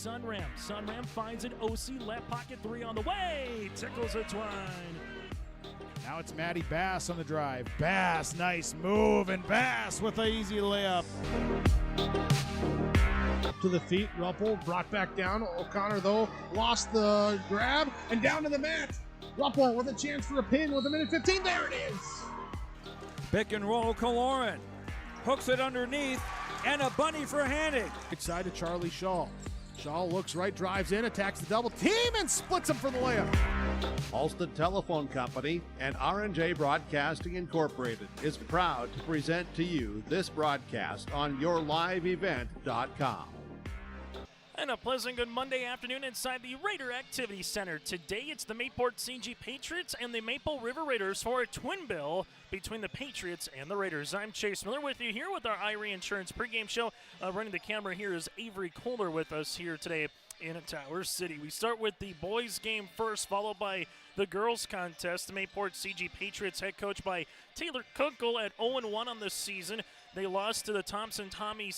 Sunram. Sunram finds it. OC left pocket 3 on the way. Tickles it Twine. Now it's Maddie Bass on the drive. Bass, nice move, and Bass with an easy layup. To the feet, Ruppel brought back down. O'Connor, though, lost the grab, and down to the mat. Ruppel with a chance for a pin with a minute 15. There it is. Pick and roll, Kaloran. Hooks it underneath, and a bunny for handing. Right side to Charlie Shaw. Shaw looks right, drives in, attacks the double team, and splits him for the layup. Alston Telephone Company and R&J Broadcasting Incorporated is proud to present to you this broadcast on yourliveevent.com. And a pleasant good Monday afternoon inside the Raider Activity Center. Today it's the Mayport CG Patriots and the Maple River Raiders for a twin bill between the Patriots and the Raiders. I'm Chase Miller with you here with our Irie Insurance pregame show. Running the camera here is Avery Kohler with us here today in Tower City. We start with the boys game first, followed by the girls contest. The Mayport CG Patriots, head coach by Taylor Kunkel, at 0-1 on the season. They lost to the Thompson Tommies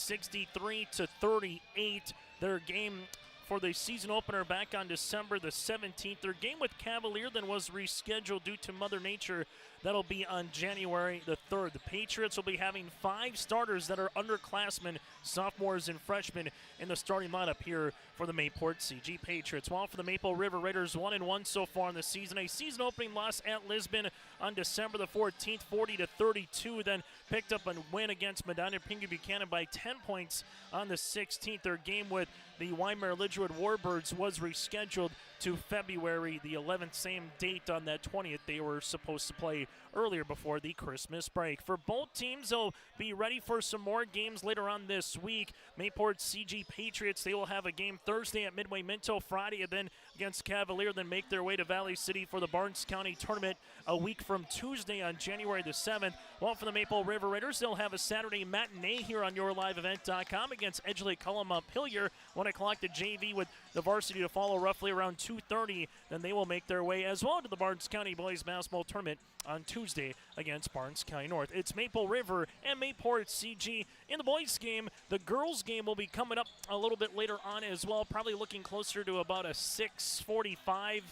63-38. Their game for the season opener back on December the 17th. Their game with Cavalier then was rescheduled due to Mother Nature. That'll be on January the 3rd. The Patriots will be having 5 starters that are underclassmen, sophomores and freshmen in the starting lineup here for the Mayport CG Patriots. While for the Maple River Raiders, 1-1 so far in the season. A season opening loss at Lisbon on December the 14th, 40-32. Then picked up a win against Medina Pingu Buchanan by 10 points on the 16th. Their game with the Weimar Lidgewood Warbirds was rescheduled to February the 11th, same date on that 20th. They were supposed to play earlier before the Christmas break. For both teams, they'll be ready for some more games later on this week. Mayport CG Patriots, they will have a game Thursday at Midway Minto, Friday, and then against Cavalier, then make their way to Valley City for the Barnes County Tournament a week from Tuesday on January the 7th. While for the Maple River Raiders, they'll have a Saturday matinee here on yourliveevent.com against Edgeley Cullum Montpelier. 1 o'clock the JV with the varsity to follow roughly around 2:30. Then they will make their way as well to the Barnes County Boys Basketball Tournament on Tuesday against Barnes County North. It's Maple River and Mayport CG in the boys game. The girls game will be coming up a little bit later on as well, probably looking closer to about a 6:45,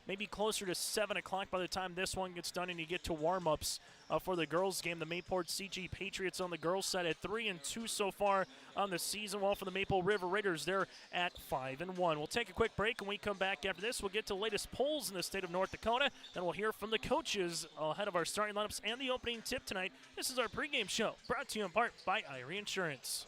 maybe closer to 7 o'clock by the time this one gets done and you get to warm-ups for the girls game. The Mayport CG Patriots on the girls side at 3-2 so far on the season, while for the Maple River Raiders, they're at 5-1. We'll take a quick break. When we come back after this, we'll get to the latest polls in the state of North Dakota. Then we'll hear from the coaches ahead of our starting lineups and the opening tip tonight. This is our pregame show, brought to you in part by Irie Insurance.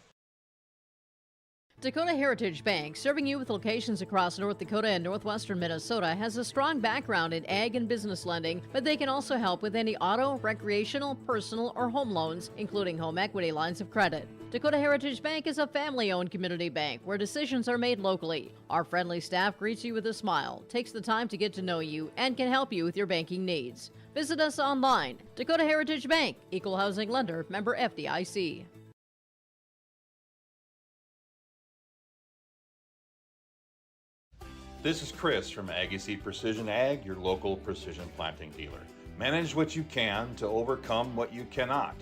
Dakota Heritage Bank, serving you with locations across North Dakota and northwestern Minnesota, has a strong background in ag and business lending, but they can also help with any auto, recreational, personal, or home loans, including home equity lines of credit. Dakota Heritage Bank is a family-owned community bank where decisions are made locally. Our friendly staff greets you with a smile, takes the time to get to know you, and can help you with your banking needs. Visit us online. Dakota Heritage Bank, Equal Housing Lender, member FDIC. This is Chris from Agassiz Precision Ag, your local precision planting dealer. Manage what you can to overcome what you cannot.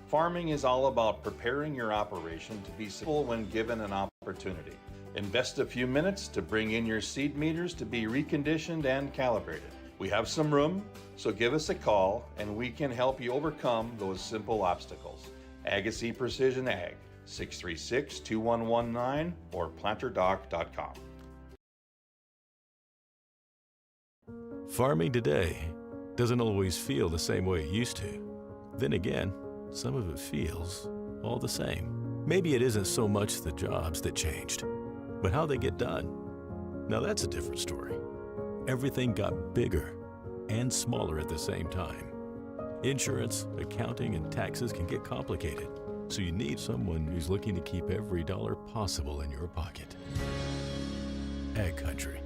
Farming is all about preparing your operation to be successful when given an opportunity. Invest a few minutes to bring in your seed meters to be reconditioned and calibrated. We have some room, so give us a call and we can help you overcome those simple obstacles. Agassiz Precision Ag, 636-2119 or planterdoc.com. Farming today doesn't always feel the same way it used to. Then again, some of it feels all the same. Maybe it isn't so much the jobs that changed, but how they get done. Now that's a different story. Everything got bigger and smaller at the same time. Insurance, accounting, and taxes can get complicated, so you need someone who's looking to keep every dollar possible in your pocket. Ag Country.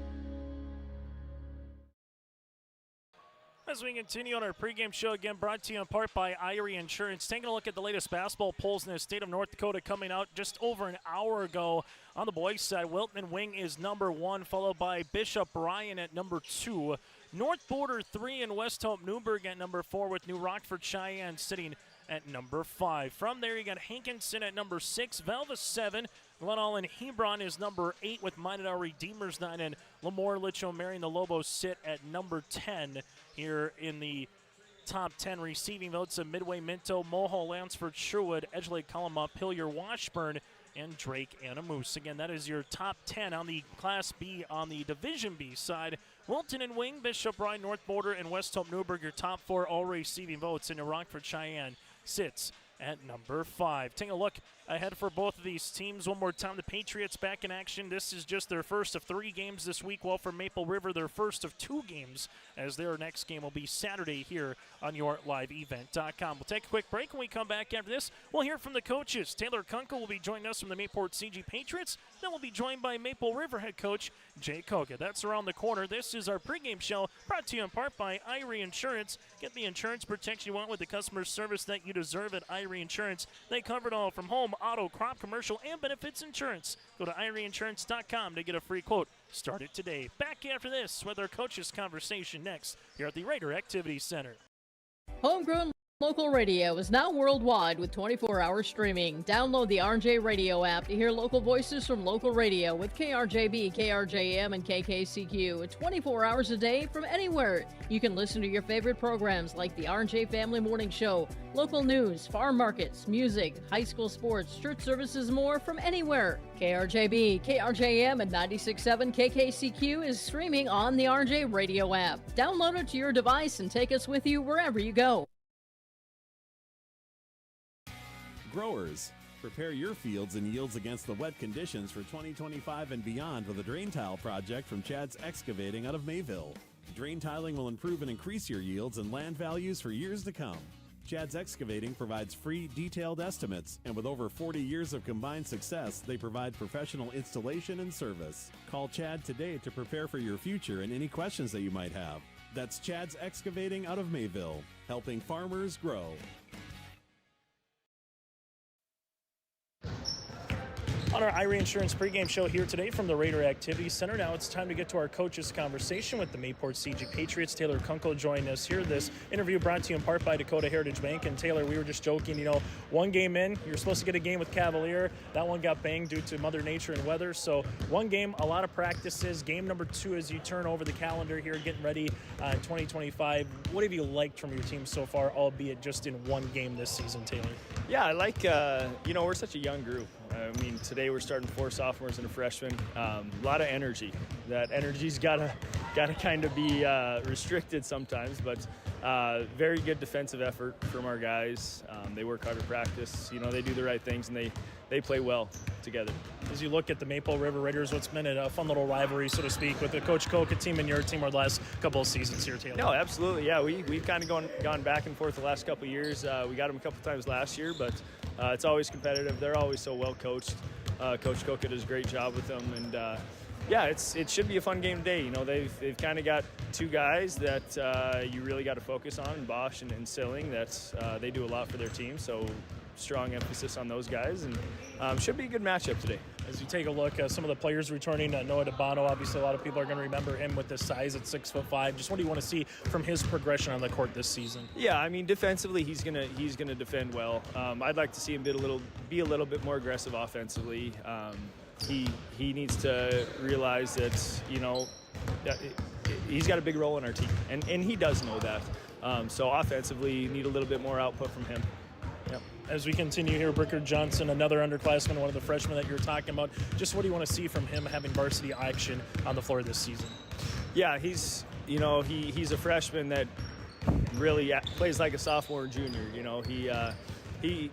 As we continue on our pregame show, again brought to you in part by Irie Insurance. Taking a look at the latest basketball polls in the state of North Dakota coming out just over an hour ago. On the boys' side, Wilton and Wing is number 1, followed by Bishop Bryan at number 2. North Border 3 and West Hope Newburgh at number 4, with New Rockford Cheyenne sitting at number 5. From there, you got Hankinson at number 6, Valva 7, Glenall and Hebron is number 8 with Minot Redeemers 9, and Lemoore, Litchfield, and the Lobos sit at number 10 here in the top 10 receiving votes of Midway, Minto, Moho, Lansford, Sherwood, Edgelake, Colima, Hillier, Washburn, and Drake Anamoose. Again, that is your top 10 on the Class B. On the Division B side, Wilton and Wing, Bishop, Ryan, North Border, and West Hope Newburgh, your top 4 all receiving votes. And Rockford Cheyenne sits at number 5. Taking a look ahead for both of these teams one more time. The Patriots back in action. This is just their first of 3 games this week, while for Maple River, their first of 2 games, as their next game will be Saturday here on your liveevent.com. We'll take a quick break. When we come back after this, we'll hear from the coaches. Taylor Kunkel will be joining us from the Mayport CG Patriots. Then we'll be joined by Maple River head coach Jay Koga. That's around the corner. This is our pregame show, brought to you in part by Irie Insurance. Get the insurance protection you want with the customer service that you deserve at Irie Insurance. They cover it all from home, auto, crop, commercial, and benefits insurance. Go to IrieInsurance.com to get a free quote. Start it today. Back after this with our coaches' conversation next here at the Raider Activity Center. Homegrown local radio is now worldwide with 24-hour streaming. Download the RJ Radio app to hear local voices from local radio with KRJB, KRJM, and KKCQ 24 hours a day from anywhere. You can listen to your favorite programs like the RJ Family Morning Show, local news, farm markets, music, high school sports, church services, more from anywhere. KRJB, KRJM, and 96.7 KKCQ is streaming on the RJ Radio app. Download it to your device and take us with you wherever you go. Growers, prepare your fields and yields against the wet conditions for 2025 and beyond with a drain tile project from Chad's Excavating out of Mayville. Drain tiling will improve and increase your yields and land values for years to come. Chad's Excavating provides free, detailed estimates, and with over 40 years of combined success, they provide professional installation and service. Call Chad today to prepare for your future and any questions that you might have. That's Chad's Excavating out of Mayville, helping farmers grow. On our Irie Insurance pregame show here today from the Raider Activity Center. Now it's time to get to our coaches' conversation with the Mayport CG Patriots. Taylor Kunkel joined us here. This interview brought to you in part by Dakota Heritage Bank. And Taylor, we were just joking, one game in, you're supposed to get a game with Cavalier. That one got banged due to Mother Nature and weather. So one game, a lot of practices. Game number 2 as you turn over the calendar here, getting ready in 2025. What have you liked from your team so far, albeit just in one game this season, Taylor? Yeah, I like, we're such a young group. I mean, today we're starting 4 sophomores and a freshman. A lot of energy. That energy's gotta kind of be restricted sometimes, but very good defensive effort from our guys. They work hard at practice. They do the right things, and they play well together. As you look at the Maple River Raiders, what's been a fun little rivalry, so to speak, with the Coach Koka team and your team over the last couple of seasons here, Taylor? No, absolutely. Yeah, we've kind of gone back and forth the last couple of years. We got them a couple times last year, but it's always competitive. They're always so well coached. Coach Koka does a great job with them, and it should be a fun game today. They've kind of got 2 guys that you really got to focus on, Bosch and Silling. They do a lot for their team, so strong emphasis on those guys, and should be a good matchup today. As you take a look at some of the players returning, Noah DeBono, obviously a lot of people are going to remember him with the size at 6'5". Just what do you want to see from his progression on the court this season? Yeah, I mean, defensively he's gonna defend well. I'd like to see him be a little bit more aggressive offensively. He needs to realize that he's got a big role in our team, and he does know that. So offensively, you need a little bit more output from him. Yep. As we continue here, Brickard Johnson, another underclassman, one of the freshmen that you're talking about. Just what do you want to see from him having varsity action on the floor this season? Yeah, he's a freshman that really plays like a sophomore or junior. He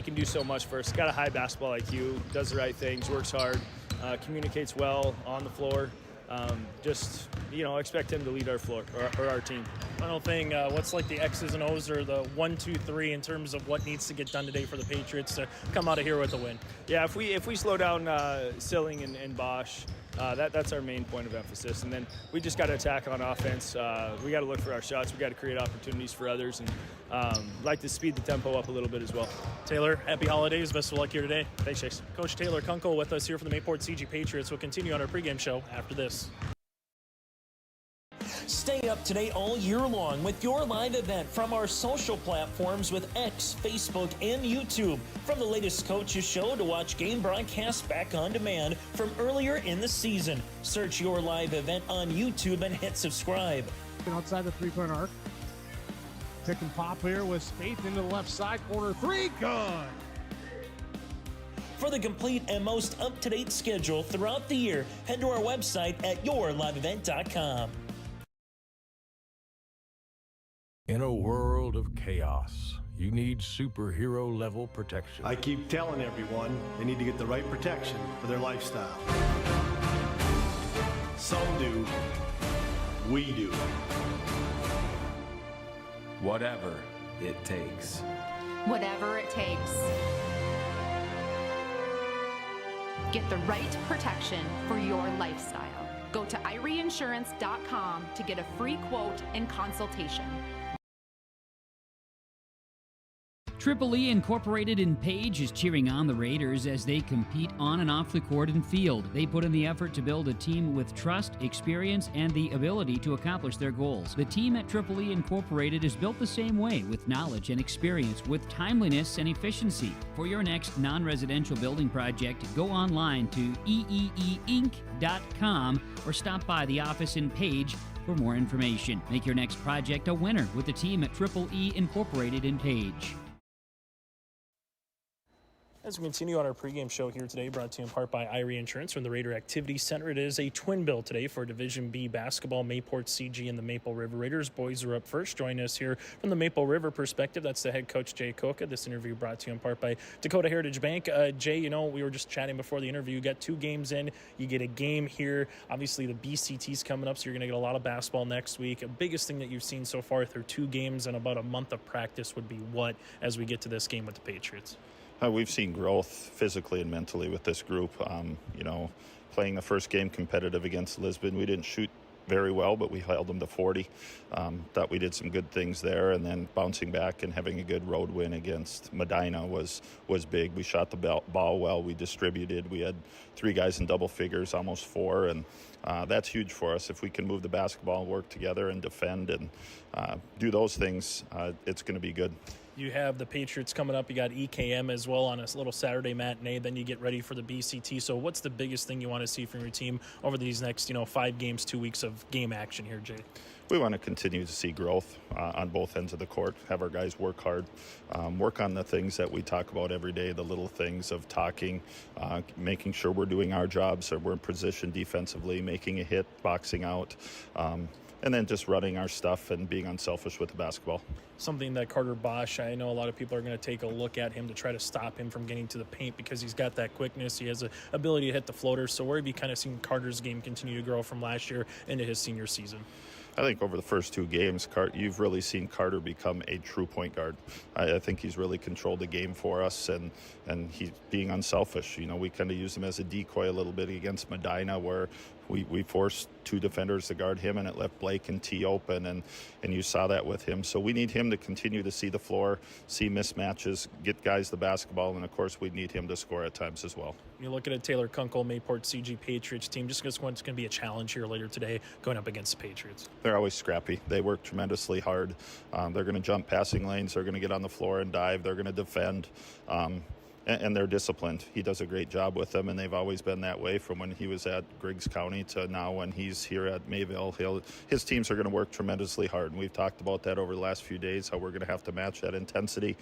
can do so much for us. Got a high basketball IQ, does the right things, works hard, communicates well on the floor. Expect him to lead our floor or our team. Final thing, what's like the X's and O's or the 1, 2, 3 in terms of what needs to get done today for the Patriots to come out of here with a win? Yeah, if we slow down Silling and Bosch, that's our main point of emphasis. And then we just got to attack on offense. We got to look for our shots. We got to create opportunities for others, and like to speed the tempo up a little bit as well. Taylor, happy holidays. Best of luck here today. Thanks, Chase. Coach Taylor Kunkel with us here from the Mayport CG Patriots. We'll continue on our pregame show after this. Stay up to date all year long with your live event from our social platforms with X, Facebook, and YouTube. From the latest coaches show to watch game broadcasts back on demand from earlier in the season. Search your live event on YouTube and hit subscribe. Outside the three-point arc. Pick and pop here with Spaeth into the left side corner. Three, good. For the complete and most up-to-date schedule throughout the year, head to our website at yourliveevent.com. In a world of chaos, you need superhero-level protection. I keep telling everyone they need to get the right protection for their lifestyle. Some do. We do. Whatever it takes. Whatever it takes. Get the right protection for your lifestyle. Go to ireinsurance.com to get a free quote and consultation. Triple E Incorporated in Page is cheering on the Raiders as they compete on and off the court and field. They put in the effort to build a team with trust, experience, and the ability to accomplish their goals. The team at Triple E Incorporated is built the same way, with knowledge and experience, with timeliness and efficiency. For your next non-residential building project, go online to eeeinc.com or stop by the office in Page for more information. Make your next project a winner with the team at Triple E Incorporated in Page. As we continue on our pregame show here today, brought to you in part by Irie Insurance from the Raider Activity Center. It is a twin bill today for Division B basketball. Mayport CG and the Maple River Raiders. Boys are up first. Join us here from the Maple River perspective. That's the head coach, Jay Koka. This interview brought to you in part by Dakota Heritage Bank. Jay, you know, we were just chatting before the interview. You got 2 games in. You get a game here. Obviously, the BCT's coming up, so you're going to get a lot of basketball next week. The biggest thing that you've seen so far through 2 games and about a month of practice would be what as we get to this game with the Patriots? We've seen growth physically and mentally with this group. Playing the first game competitive against Lisbon, we didn't shoot very well, but we held them to 40. Thought we did some good things there, and then bouncing back and having a good road win against Medina was big. We shot the ball well. We distributed. We had 3 guys in double figures, almost 4, and that's huge for us. If we can move the basketball, work together, and defend and do those things, it's going to be good. You have the Patriots coming up. You got EKM as well on a little Saturday matinee. Then you get ready for the BCT. So what's the biggest thing you want to see from your team over these next, 5 games, 2 weeks of game action here, Jay? We want to continue to see growth on both ends of the court, have our guys work hard, work on the things that we talk about every day, the little things of talking, making sure we're doing our jobs, so we're in position defensively, making a hit, boxing out, and then just running our stuff and being unselfish with the basketball. Something that Carter Bosch, I know a lot of people are going to take a look at him to try to stop him from getting to the paint because he's got that quickness. He has the ability to hit the floater. So where have you kind of seen Carter's game continue to grow from last year into his senior season? I think over the first 2 games, you've really seen Carter become a true point guard. I think he's really controlled the game for us, and he's being unselfish. We kind of use him as a decoy a little bit against Medina, where we forced 2 defenders to guard him, and it left Blake and T open, and you saw that with him. So we need him to continue to see the floor, see mismatches, get guys the basketball, and, of course, we need him to score at times as well. You look at a Taylor Kunkel, Mayport CG Patriots team, just because it's going to be a challenge here later today going up against the Patriots. They're always scrappy. They work tremendously hard. They're going to jump passing lanes. They're going to get on the floor and dive. They're going to defend. And they're disciplined. He does a great job with them, and they've always been that way from when he was at Griggs County to now when he's here at Mayville. His teams are going to work tremendously hard, and we've talked about that over the last few days, how we're going to have to match that intensity,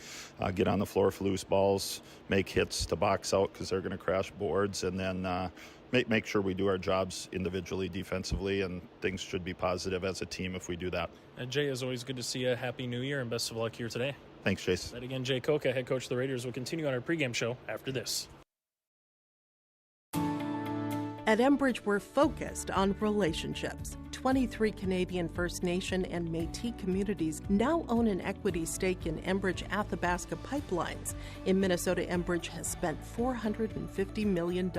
get on the floor for loose balls, make hits to box out because they're going to crash boards, and then make sure we do our jobs individually, defensively, and things should be positive as a team if we do that. And Jay, it's always good to see you. Happy New Year, and best of luck here today. Thanks, Chase. That again, Jay Koka, head coach of the Raiders, will continue on our pregame show after this. At Enbridge, we're focused on relationships. 23 Canadian First Nation and Métis communities now own an equity stake in Enbridge Athabasca Pipelines. In Minnesota, Enbridge has spent $450 million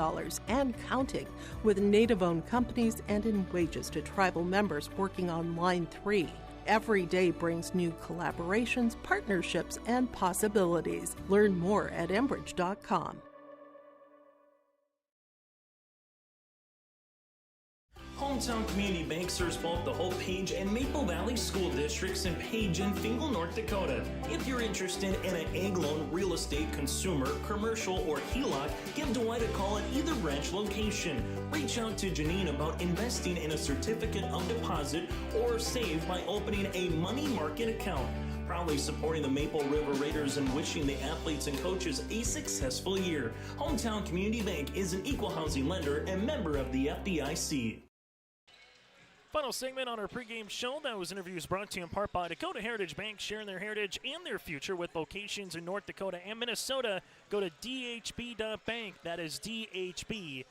and counting with Native-owned companies and in wages to tribal members working on Line 3. Every day brings new collaborations, partnerships, and possibilities. Learn more at Enbridge.com. Hometown Community Bank serves both the Hope Page and Maple Valley School Districts in Page and Fingal, North Dakota. If you're interested in an ag loan, real estate, consumer, commercial, or HELOC, give Dwight a call at either branch location. Reach out to Janine about investing in a certificate of deposit or save by opening a money market account. Proudly supporting the Maple River Raiders and wishing the athletes and coaches a successful year. Hometown Community Bank is an equal housing lender and member of the FDIC. Final segment on our pregame show. That was interviews brought to you in part by Dakota Heritage Bank, sharing their heritage and their future with locations in North Dakota and Minnesota. Go to dhb.bank. That is dhb.bank.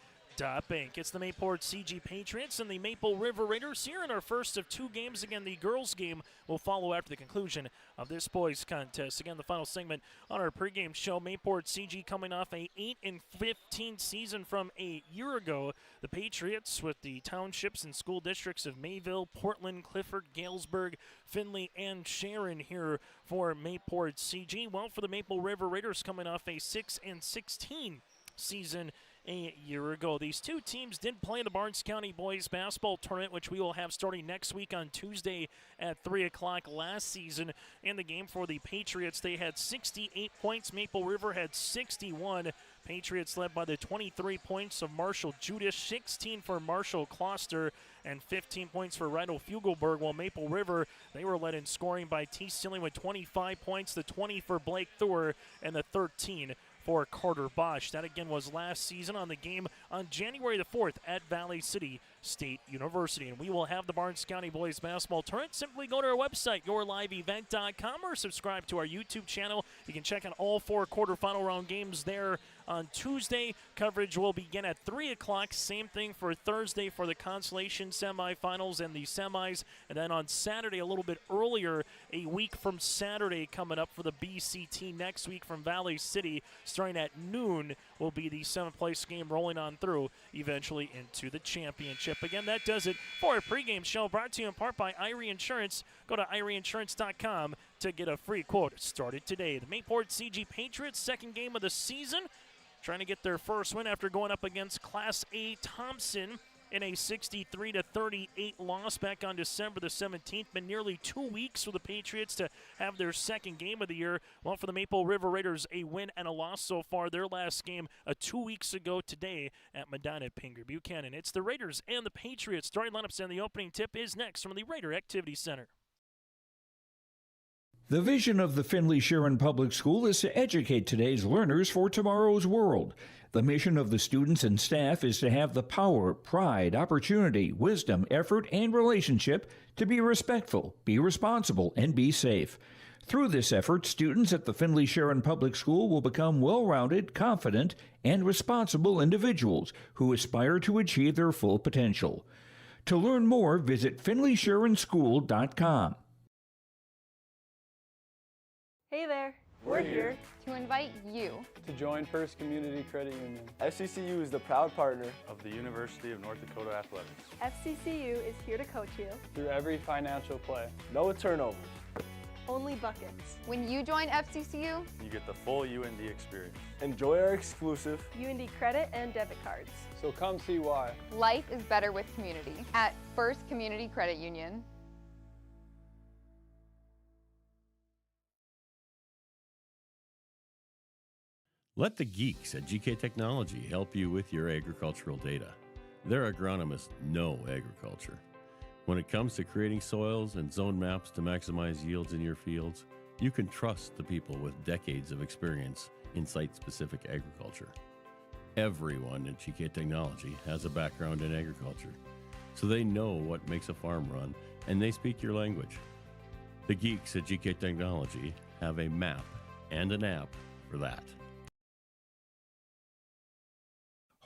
It's the Mayport CG Patriots and the Maple River Raiders here in our first of two games. Again, the girls' game will follow after the conclusion of this boys' contest. Again, the final segment on our pregame show. Mayport CG coming off a 8-15 season from a year ago. The Patriots with the townships and school districts of Mayville, Portland, Clifford, Galesburg, Findlay, and Sharon here for Mayport CG. Well, for the Maple River Raiders coming off a 6-16 season a year ago. These two teams did play in the Barnes County Boys Basketball Tournament, which we will have starting next week on Tuesday at 3 o'clock. Last season in the game for the Patriots, they had 68 points. Maple River had 61. Patriots led by the 23 points of Marshall Judas, 16 for Marshall Kloster, and 15 points for Rydell Fugelberg, while Maple River, they were led in scoring by T. Silling with 25 points, the 20 for Blake Thor, and the 13 for Carter Bosch. That again was last season on the game on January the 4th at Valley City State University. And we will have the Barnes County Boys Basketball Tournament. Simply go to our website, yourliveevent.com, or subscribe to our YouTube channel. You can check out all four quarterfinal round games there on Tuesday. Coverage will begin at 3 o'clock. Same thing for Thursday for the consolation semifinals and the semis. And then on Saturday, a little bit earlier, a week from Saturday coming up for the BCT next week from Valley City. Starting at noon will be the 7th place game, rolling on through eventually into the championship. Again, that does it for our pregame show, brought to you in part by Irie Insurance. Go to IrieInsurance.com to get a free quote started today. The Mayport CG Patriots, second game of the season, trying to get their first win after going up against Class A Thompson in a 63-38 loss back on December the 17th. Been nearly 2 weeks for the Patriots to have their second game of the year. Well, for the Maple River Raiders, a win and a loss so far. Their last game 2 weeks ago today at Medina Pinger Buchanan. It's the Raiders and the Patriots. Starting lineups and the opening tip is next from the Raider Activity Center. The vision of the Findlay-Sharon Public School is to educate today's learners for tomorrow's world. The mission of the students and staff is to have the power, pride, opportunity, wisdom, effort, and relationship to be respectful, be responsible, and be safe. Through this effort, students at the Findlay-Sharon Public School will become well-rounded, confident, and responsible individuals who aspire to achieve their full potential. To learn more, visit FindlaySharonSchool.com. Hey there, we're here to invite you to join First Community Credit Union. FCCU is the proud partner of the University of North Dakota Athletics. FCCU is here to coach you through every financial play. No turnovers. Only buckets. When you join FCCU, you get the full UND experience. Enjoy our exclusive UND credit and debit cards. So come see why. Life is better with community at First Community Credit Union. Let the geeks at GK Technology help you with your agricultural data. Their agronomists know agriculture. When it comes to creating soils and zone maps to maximize yields in your fields, you can trust the people with decades of experience in site-specific agriculture. Everyone at GK Technology has a background in agriculture, so they know what makes a farm run, and they speak your language. The geeks at GK Technology have a map and an app for that.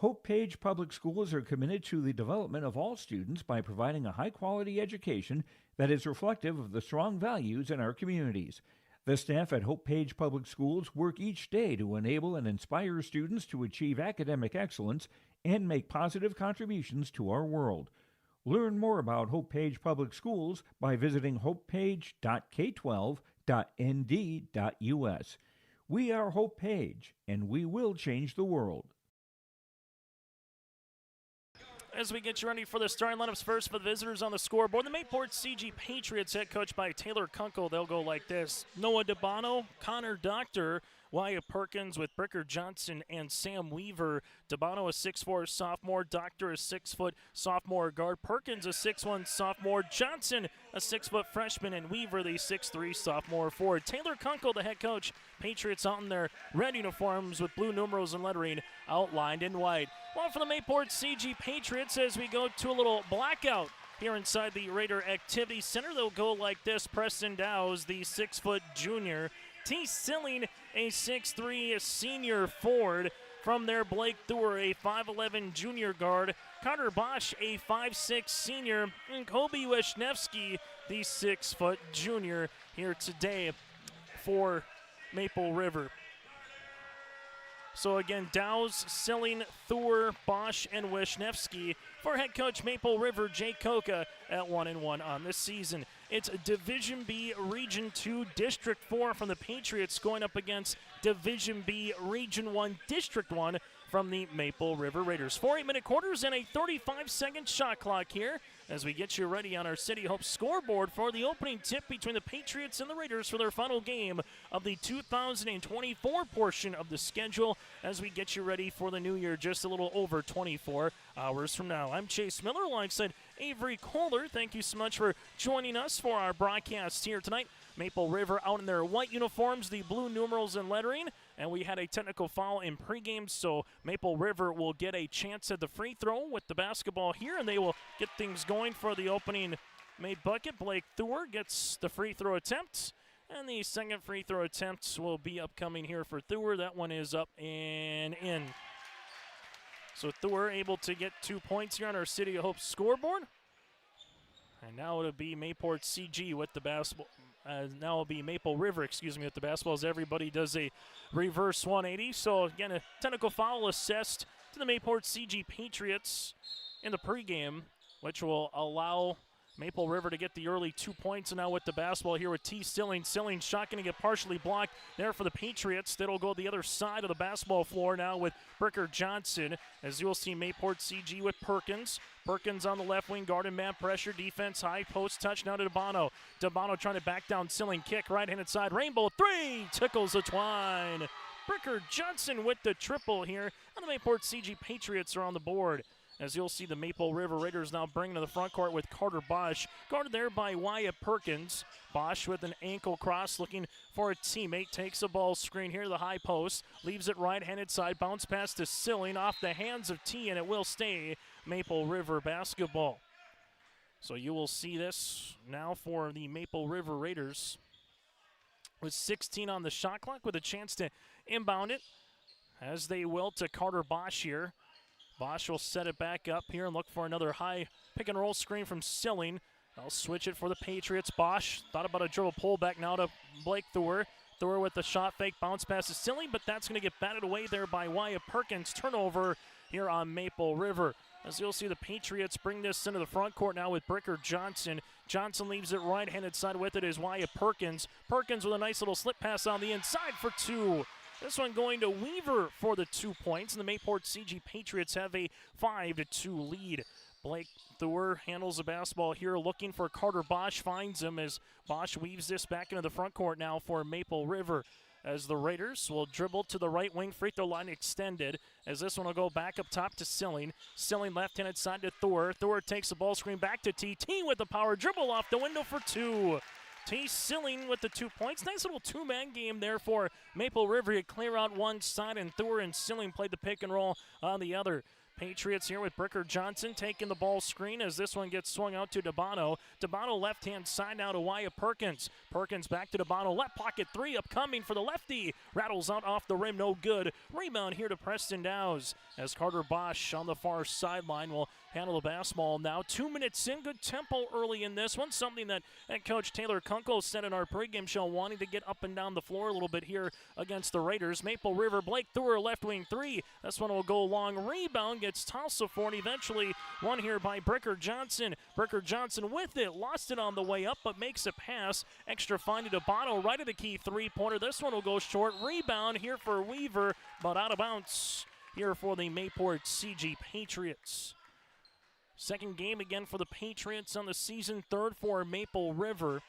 Hope Page Public Schools are committed to the development of all students by providing a high-quality education that is reflective of the strong values in our communities. The staff at Hope Page Public Schools work each day to enable and inspire students to achieve academic excellence and make positive contributions to our world. Learn more about Hope Page Public Schools by visiting hopepage.k12.nd.us. We are Hope Page, and we will change the world. As we get you ready for the starting lineups first for the visitors on the scoreboard, the Mayport CG Patriots, head coached by Taylor Kunkel. They'll go like this: Noah DeBano, Connor Doctor, Wyatt Perkins with Bricker Johnson and Sam Weaver. DeBano, a 6'4 sophomore. Doctor, a 6 foot sophomore guard. Perkins, a 6'1 sophomore. Johnson, a 6 foot freshman. And Weaver, the 6'3 sophomore forward. Taylor Kunkel, the head coach. Patriots out in their red uniforms with blue numerals and lettering outlined in white. Well, for the Mayport CG Patriots, as we go to a little blackout here inside the Raider Activity Center, they'll go like this: Preston Dowes, the 6 foot junior. T. Silling, a 6'3 senior forward. From there, Blake Thur, a 5'11 junior guard. Carter Bosch, a 5'6 senior. And Kobe Wisniewski, the 6 foot junior, here today for Maple River. So again, Dowes, Silling, Thur, Bosch, and Wisniewski for head coach Maple River Jay Koka at 1-1 on this season. It's Division B, Region 2, District 4 from the Patriots going up against Division B, Region 1, District 1 from the Maple River Raiders. 4 8-minute quarters and a 35-second shot clock here as we get you ready on our City Hope scoreboard for the opening tip between the Patriots and the Raiders for their final game of the 2024 portion of the schedule as we get you ready for the new year just a little over 24 hours from now. I'm Chase Miller alongside Avery Kohler. Thank you so much for joining us for our broadcast here tonight. Maple River out in their white uniforms, the blue numerals and lettering, and we had a technical foul in pregame, so Maple River will get a chance at the free throw with the basketball here, and they will get things going for the opening made bucket. Blake Thur gets the free throw attempt, and the second free throw attempt will be upcoming here for Thur. That one is up and in. So Thur able to get 2 points here on our City of Hope scoreboard. And now it'll be Mayport CG with the basketball. Now it'll be Maple River, with the basketball as everybody does a reverse 180. So again, a technical foul assessed to the Mayport CG Patriots in the pregame, which will allow Maple River to get the early 2 points. And now with the basketball here with T. Silling. Silling shot going to get partially blocked there for the Patriots. That'll go the other side of the basketball floor now with Bricker Johnson. As you'll see, Mayport CG with Perkins. Perkins on the left wing, guard and man pressure, defense, high post touch now to DeBano. DeBano trying to back down, Silling kick, right-handed side, rainbow three, tickles the twine. Bricker Johnson with the triple here, and the Mayport CG Patriots are on the board. As you'll see, the Maple River Raiders now bringing to the front court with Carter Bosch, guarded there by Wyatt Perkins. Bosch with an ankle cross, looking for a teammate, takes a ball screen here to the high post, leaves it right-handed side, bounce pass to Silling off the hands of T, and it will stay Maple River basketball. So you will see this now for the Maple River Raiders with 16 on the shot clock with a chance to inbound it, as they will to Carter Bosch here. Bosch will set it back up here and look for another high pick and roll screen from Silling. They'll switch it for the Patriots. Bosch thought about a dribble pullback now to Blake Thur. Thur with the shot fake, bounce pass to Silling, but that's going to get batted away there by Wyatt Perkins. Turnover here on Maple River. As you'll see, the Patriots bring this into the front court now with Bricker Johnson. Johnson leaves it right-handed side with it is Wyatt Perkins. Perkins with a nice little slip pass on the inside for two. This one going to Weaver for the 2 points, and the Mayport CG Patriots have a 5-2 lead. Blake Thur handles the basketball here, looking for Carter Bosch, finds him as Bosch weaves this back into the front court now for Maple River. As the Raiders will dribble to the right wing, free throw line extended, as this one will go back up top to Silling. Silling left-handed side to Thur. Thur takes the ball screen back to T. T with the power dribble off the window for two. T. Silling with the 2 points. Nice little two-man game there for Maple River. You clear out one side, and Thur and Silling played the pick and roll on the other. Patriots here with Bricker Johnson taking the ball screen as this one gets swung out to DeBano. DeBano left-hand side now to Wyatt Perkins. Perkins back to DeBano. Left pocket three upcoming for the lefty. Rattles out off the rim, no good. Rebound here to Preston Dowes as Carter Bosch on the far sideline will handle the basketball now. 2 minutes in, good tempo early in this one. Something that Coach Taylor Kunkel said in our pregame show, wanting to get up and down the floor a little bit here against the Raiders. Maple River, Blake Thur, left wing three. This one will go long. Rebound gets Tulsa for, and eventually won here by Bricker Johnson. Bricker Johnson with it, lost it on the way up, but makes a pass. Extra find to DeBano, right of the key three-pointer. This one will go short. Rebound here for Weaver, but out of bounds here for the Mayport CG Patriots. Second game again for the Patriots on the season, third for Maple River.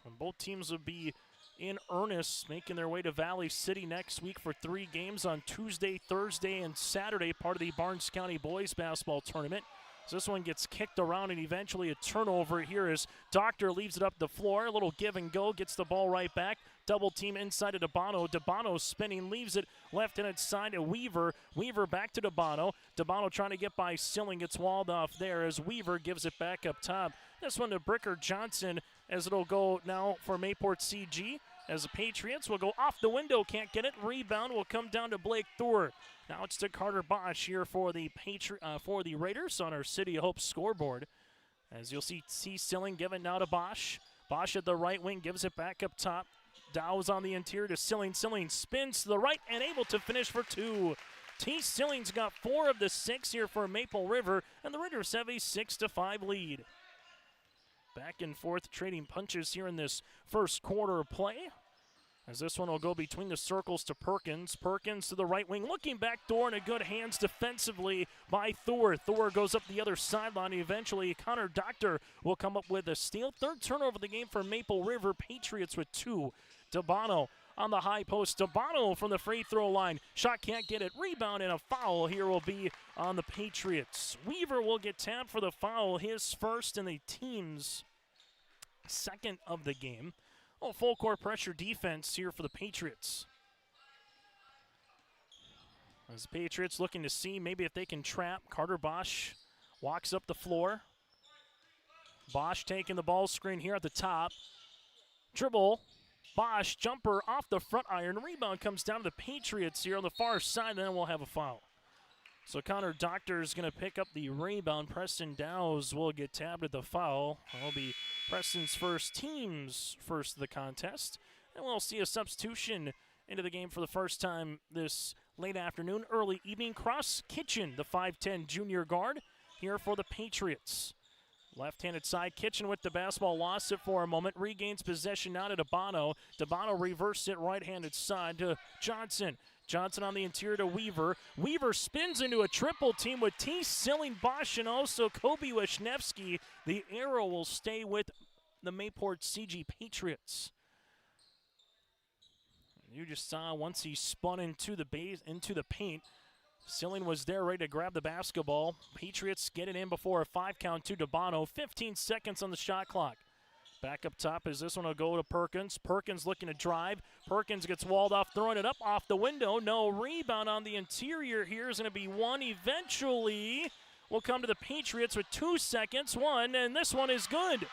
And both teams will be in earnest, making their way to Valley City next week for 3 games on Tuesday, Thursday, and Saturday, part of the Barnes County Boys Basketball Tournament. So this one gets kicked around and eventually a turnover here as Doctor leaves it up the floor. A little give and go, gets the ball right back. Double team inside of DeBono. DeBono spinning, leaves it left-handed side to Weaver. Weaver back to DeBono. DeBono trying to get by Silling, gets walled off there as Weaver gives it back up top. This one to Bricker Johnson as it'll go now for Mayport CG. As the Patriots will go off the window, can't get it. Rebound will come down to Blake Thor. Now it's to Carter Bosch here for the Raiders on our City of Hope scoreboard. As you'll see T. Silling give it now to Bosch. Bosch at the right wing gives it back up top. Dow's on the interior to Silling. Silling spins to the right and able to finish for 2. T. Silling's got 4 of the 6 here for Maple River, and the Raiders have a 6-5 lead. Back and forth trading punches here in this first quarter of play. As this one will go between the circles to Perkins. Perkins to the right wing, looking back door, and a good hands defensively by Thor. Thor goes up the other sideline. Eventually, Connor Doctor will come up with a steal. Third turnover of the game for Maple River. Patriots with 2. DeBono on the high post. DeBono from the free throw line. Shot can't get it. Rebound and a foul here will be on the Patriots. Weaver will get tapped for the foul. His first and the team's second of the game. Oh, full court pressure defense here for the Patriots. As the Patriots looking to see maybe if they can trap. Carter Bosch walks up the floor. Bosch taking the ball screen here at the top. Dribble. Bosch jumper off the front iron. Rebound comes down to the Patriots here on the far side, and then we'll have a foul. So Connor Doctor is going to pick up the rebound. Preston Dow's will get tabbed at the foul. That'll be Preston's team's first of the contest. And we'll see a substitution into the game for the first time this late afternoon, early evening. Cross Kitchen, the 5'10 junior guard, here for the Patriots. Left-handed side, Kitchen with the basketball, lost it for a moment, regains possession now to DeBono. DeBono reversed it right-handed side to Johnson. Johnson on the interior to Weaver. Weaver spins into a triple team with T. Silling, Bosch, and also Kobe Wisniewski. The arrow will stay with the Mayport CG Patriots. You just saw once he spun into the paint, Silling was there ready to grab the basketball. Patriots get it in before a 5 count to DeBono. 15 seconds on the shot clock. Back up top as this one will go to Perkins. Perkins looking to drive. Perkins gets walled off, throwing it up off the window. No rebound on the interior here is going to be 1. Eventually will come to the Patriots with 2 seconds. 1, and this one is good.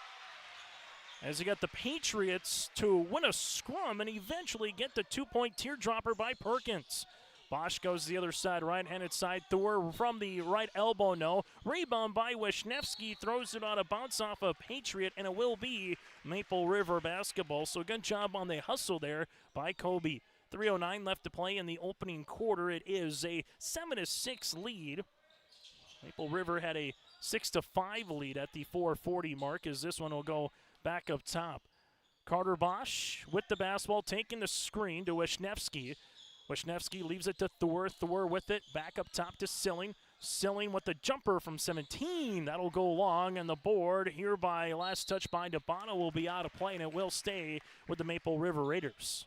As you got the Patriots to win a scrum and eventually get the 2-point teardropper by Perkins. Bosch goes the other side, right-handed side. Thor from the right elbow, no. Rebound by Wisniewski, throws it on a bounce off a Patriot, and it will be Maple River basketball. So good job on the hustle there by Kobe. 3:09 left to play in the opening quarter. It is a 7-6 lead. Maple River had a 6-5 lead at the 4:40 mark as this one will go back up top. Carter Bosch with the basketball, taking the screen to Wisniewski. Wisniewski leaves it to Thor. Thor with it. Back up top to Silling. Silling with the jumper from 17. That'll go long, and the board here by last touch by DeBono will be out of play, and it will stay with the Maple River Raiders.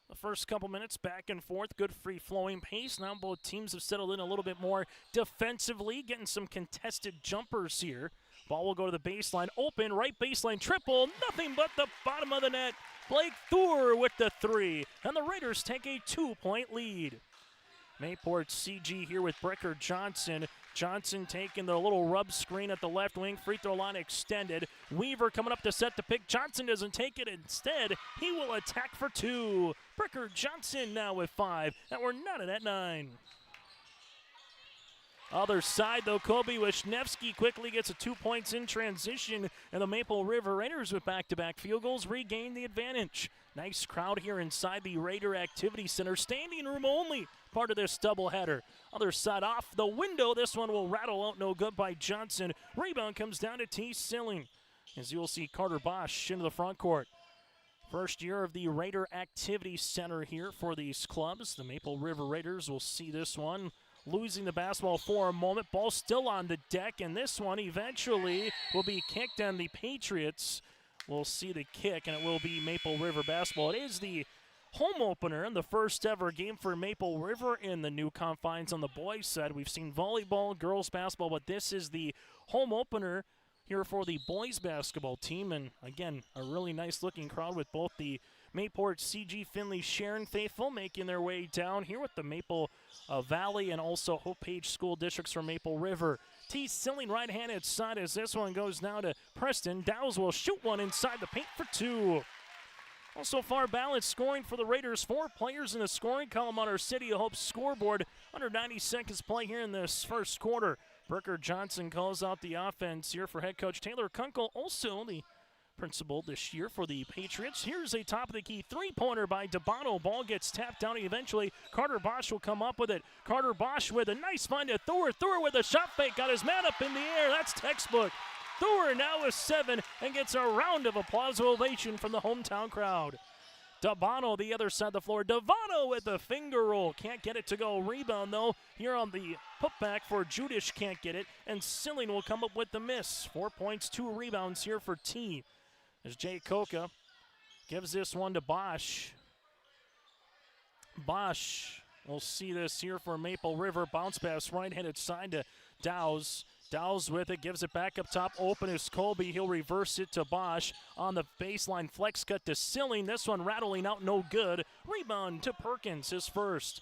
The first couple minutes back and forth, good free-flowing pace. Now both teams have settled in a little bit more defensively, getting some contested jumpers here. Ball will go to the baseline. Open, right baseline, triple. Nothing but the bottom of the net. Blake Thor with the 3, and the Raiders take a 2-point lead. Mayport CG here with Bricker Johnson. Johnson taking the little rub screen at the left wing. Free throw line extended. Weaver coming up to set the pick. Johnson doesn't take it. Instead, he will attack for 2. Bricker Johnson now with 5, and we're knotted at 9. Other side, though, Kobe Wisniewski quickly gets a 2 points in transition, and the Maple River Raiders with back-to-back field goals regain the advantage. Nice crowd here inside the Raider Activity Center. Standing room only, part of this doubleheader. Other side off the window. This one will rattle out, no good by Johnson. Rebound comes down to T. Silling. As you'll see Carter Bosch into the front court. First year of the Raider Activity Center here for these clubs. The Maple River Raiders will see this one losing the basketball for a moment. Ball still on the deck, and this one eventually will be kicked, and the Patriots will see the kick, and it will be Maple River basketball. It is the home opener and the first ever game for Maple River in the new confines on the boys' side. We've seen volleyball, girls basketball, but this is the home opener here for the boys basketball team. And again, a really nice looking crowd with both the Mayport, CG, Finley, Sharon faithful making their way down here with the Maple Valley and also Hope Page School Districts from Maple River. T. Silling right-handed side as this one goes now to Preston. Dowes will shoot one inside the paint for two. Also far balanced scoring for the Raiders. 4 players in the scoring column on our City of Hope scoreboard. Under 90 seconds play here in this first quarter. Brooker Johnson calls out the offense here for head coach Taylor Kunkel, also the principal this year for the Patriots. Here's a top-of-the-key three-pointer by DeBono. Ball gets tapped down, and eventually Carter Bosch will come up with it. Carter Bosch with a nice find to Thor. Thor with a shot fake, got his man up in the air. That's textbook. Thor now is 7 and gets a round of applause ovation from the hometown crowd. DeBono the other side of the floor. DeVano with the finger roll. Can't get it to go. Rebound, though, here on the putback for Judish. Can't get it. And Silling will come up with the miss. 4 points, 2 rebounds here for T. As Jay Koka gives this one to Bosch. Bosch will see this here for Maple River. Bounce pass right-handed side to Dowes. Dowes with it, gives it back up top. Open is Colby. He'll reverse it to Bosch. On the baseline, flex cut to Silling. This one rattling out, no good. Rebound to Perkins, his first.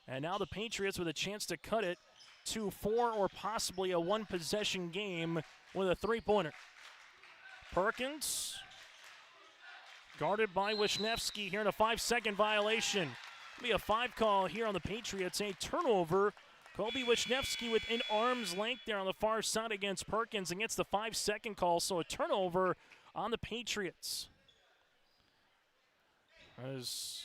And now the Patriots with a chance to cut it to 4 or possibly a 1-possession game with a three-pointer. Perkins, guarded by Wisniewski here in a 5-second violation. It'll be a 5 call here on the Patriots, a turnover. Colby Wisniewski within arm's length there on the far side against Perkins and gets the 5-second call, so a turnover on the Patriots. As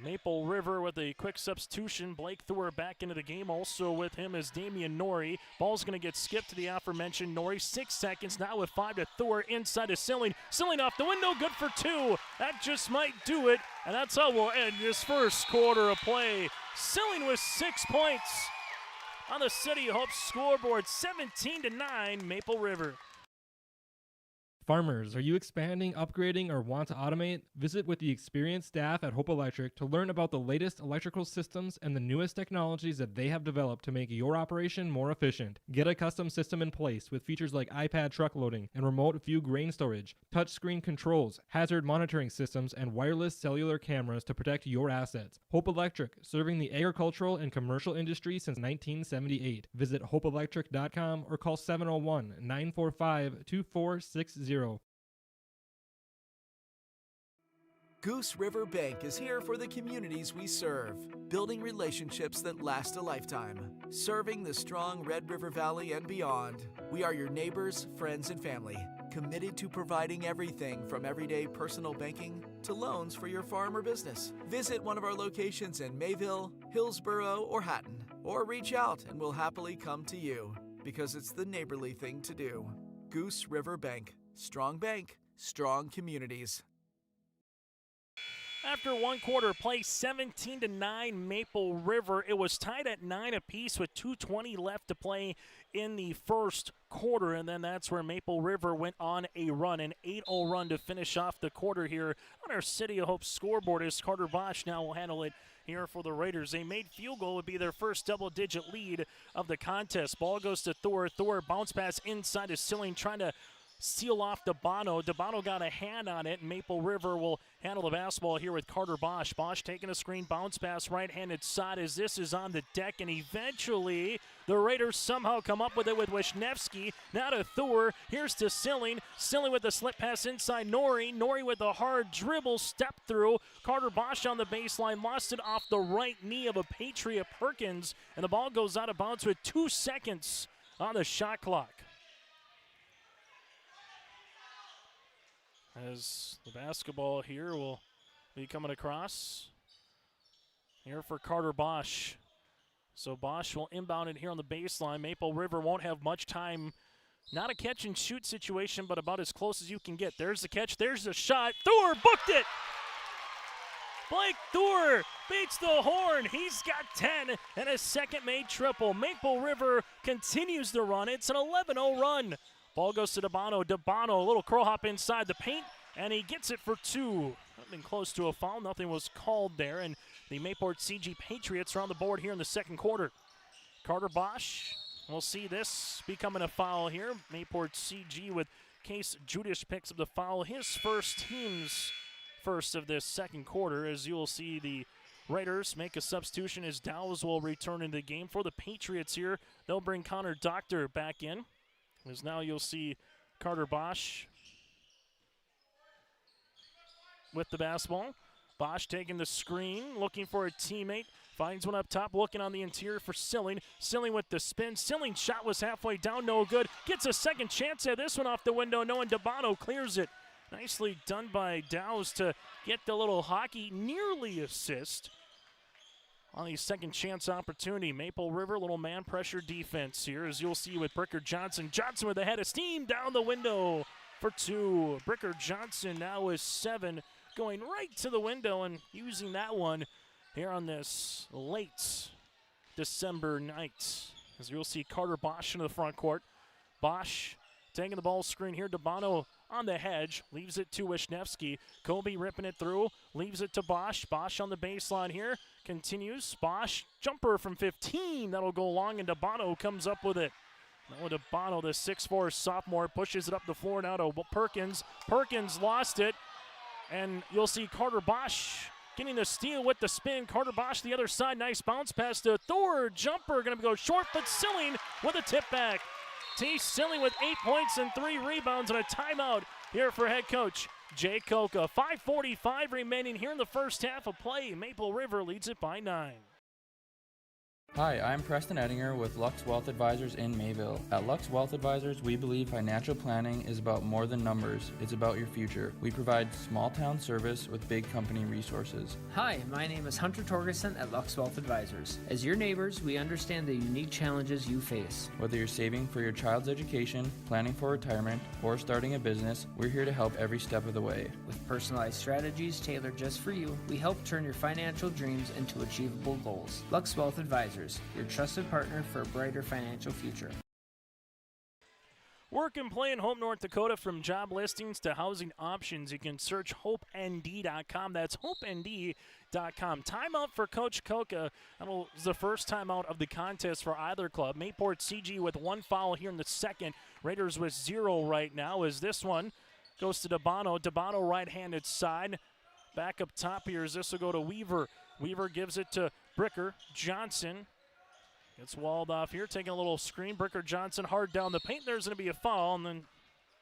Maple River with a quick substitution. Blake Thor back into the game. Also with him is Damian Norrie. Ball's going to get skipped to the aforementioned Norrie. 6 seconds now with 5 to Thor inside to Silling. Silling off the window, good for 2. That just might do it, and that's how we'll end this first quarter of play. Silling with 6 points on the City of Hope scoreboard, 17-9 Maple River. Farmers, are you expanding, upgrading, or want to automate? Visit with the experienced staff at Hope Electric to learn about the latest electrical systems and the newest technologies that they have developed to make your operation more efficient. Get a custom system in place with features like iPad truck loading and remote view grain storage, touchscreen controls, hazard monitoring systems, and wireless cellular cameras to protect your assets. Hope Electric, serving the agricultural and commercial industry since 1978. Visit hopeelectric.com or call 701-945-2460. Goose River Bank is here for the communities we serve, building relationships that last a lifetime. Serving the strong Red River Valley and beyond, we are your neighbors, friends, and family, committed to providing everything from everyday personal banking to loans for your farm or business. Visit one of our locations in Mayville, Hillsborough, or Hatton, or reach out and we'll happily come to you, because it's the neighborly thing to do. Goose River Bank. Strong bank, strong communities. After one quarter play, 17-9 Maple River. It was tied at 9 apiece with 2:20 left to play in the first quarter, and then that's where Maple River went on a run, an 8-0 run to finish off the quarter here on our City of Hope scoreboard as Carter Bosch now will handle it here for the Raiders. They made field goal would be their first double-digit lead of the contest. Ball goes to Thor. Thor bounce pass inside to Silling, trying to seal off DeBono. DeBono got a hand on it. Maple River will handle the basketball here with Carter Bosch. Bosch taking a screen, bounce pass, right-handed side as this is on the deck, and eventually the Raiders somehow come up with it with Wisniewski. Now to Thor. Here's to Silling. Silling with the slip pass inside Norrie. Norrie with a hard dribble, step through. Carter Bosch on the baseline, lost it off the right knee of a Patriot Perkins, and the ball goes out of bounds with 2 seconds on the shot clock. As the basketball here will be coming across here for Carter Bosch. So Bosch will inbound it here on the baseline. Maple River won't have much time. Not a catch and shoot situation, but about as close as you can get. There's the catch, there's the shot. Thor booked it! Blake Thur beats the horn. He's got 10 and a second-made triple. Maple River continues to run. It's an 11-0 run. Ball goes to DeBano. DeBano, a little curl hop inside the paint, and he gets it for 2. Nothing close to a foul. Nothing was called there, and the Mayport CG Patriots are on the board here in the second quarter. Carter Bosch, we'll see this becoming a foul here. Mayport CG with Case Judish picks up the foul. His first, team's first of this second quarter, as you'll see the Raiders make a substitution as Dowes will return into the game. For the Patriots here, they'll bring Connor Doctor back in, as now you'll see Carter Bosch with the basketball. Bosch taking the screen, looking for a teammate. Finds one up top, looking on the interior for Silling. Silling with the spin. Silling's shot was halfway down, no good. Gets a second chance at this one off the window. No, and DeBano clears it. Nicely done by Dowes to get the little hockey nearly assist on the second chance opportunity. Maple River, little man pressure defense here, as you'll see with Bricker Johnson. Johnson with a head of steam down the window for 2. Bricker Johnson now is 7, going right to the window and using that one here on this late December night. As you'll see Carter Bosch into the front court. Bosch taking the ball screen here. DeBano on the hedge, leaves it to Wisniewski. Kobe ripping it through, leaves it to Bosch. Bosch on the baseline here, continues. Bosch, jumper from 15, that'll go long, and DeBano comes up with it. Now DeBano, the 6'4 sophomore, pushes it up the floor now to Perkins. Perkins lost it, and you'll see Carter Bosch getting the steal with the spin. Carter Bosch the other side, nice bounce pass to Thor. Jumper gonna go short, but Silling with a tip back. T. Silling with 8 points and 3 rebounds and a timeout here for head coach Jay Koka. 5:45 remaining here in the first half of play. Maple River leads it by 9. Hi, I'm Preston Ettinger with Lux Wealth Advisors in Mayville. At Lux Wealth Advisors, we believe financial planning is about more than numbers. It's about your future. We provide small town service with big company resources. Hi, my name is Hunter Torgerson at Lux Wealth Advisors. As your neighbors, we understand the unique challenges you face. Whether you're saving for your child's education, planning for retirement, or starting a business, we're here to help every step of the way. With personalized strategies tailored just for you, we help turn your financial dreams into achievable goals. Lux Wealth Advisors, your trusted partner for a brighter financial future. Work and play in Hope, North Dakota. From job listings to housing options, you can search HopeND.com. That's HopeND.com. Timeout for Coach Koka. That was the first timeout of the contest for either club. Mayport CG with 1 foul here in the second. Raiders with 0 right now, as this one goes to DeBano. DeBano right-handed side. Back up top here as this will go to Weaver. Weaver gives it to Bricker Johnson. Gets walled off here, taking a little screen. Bricker Johnson hard down the paint. There's going to be a foul, and then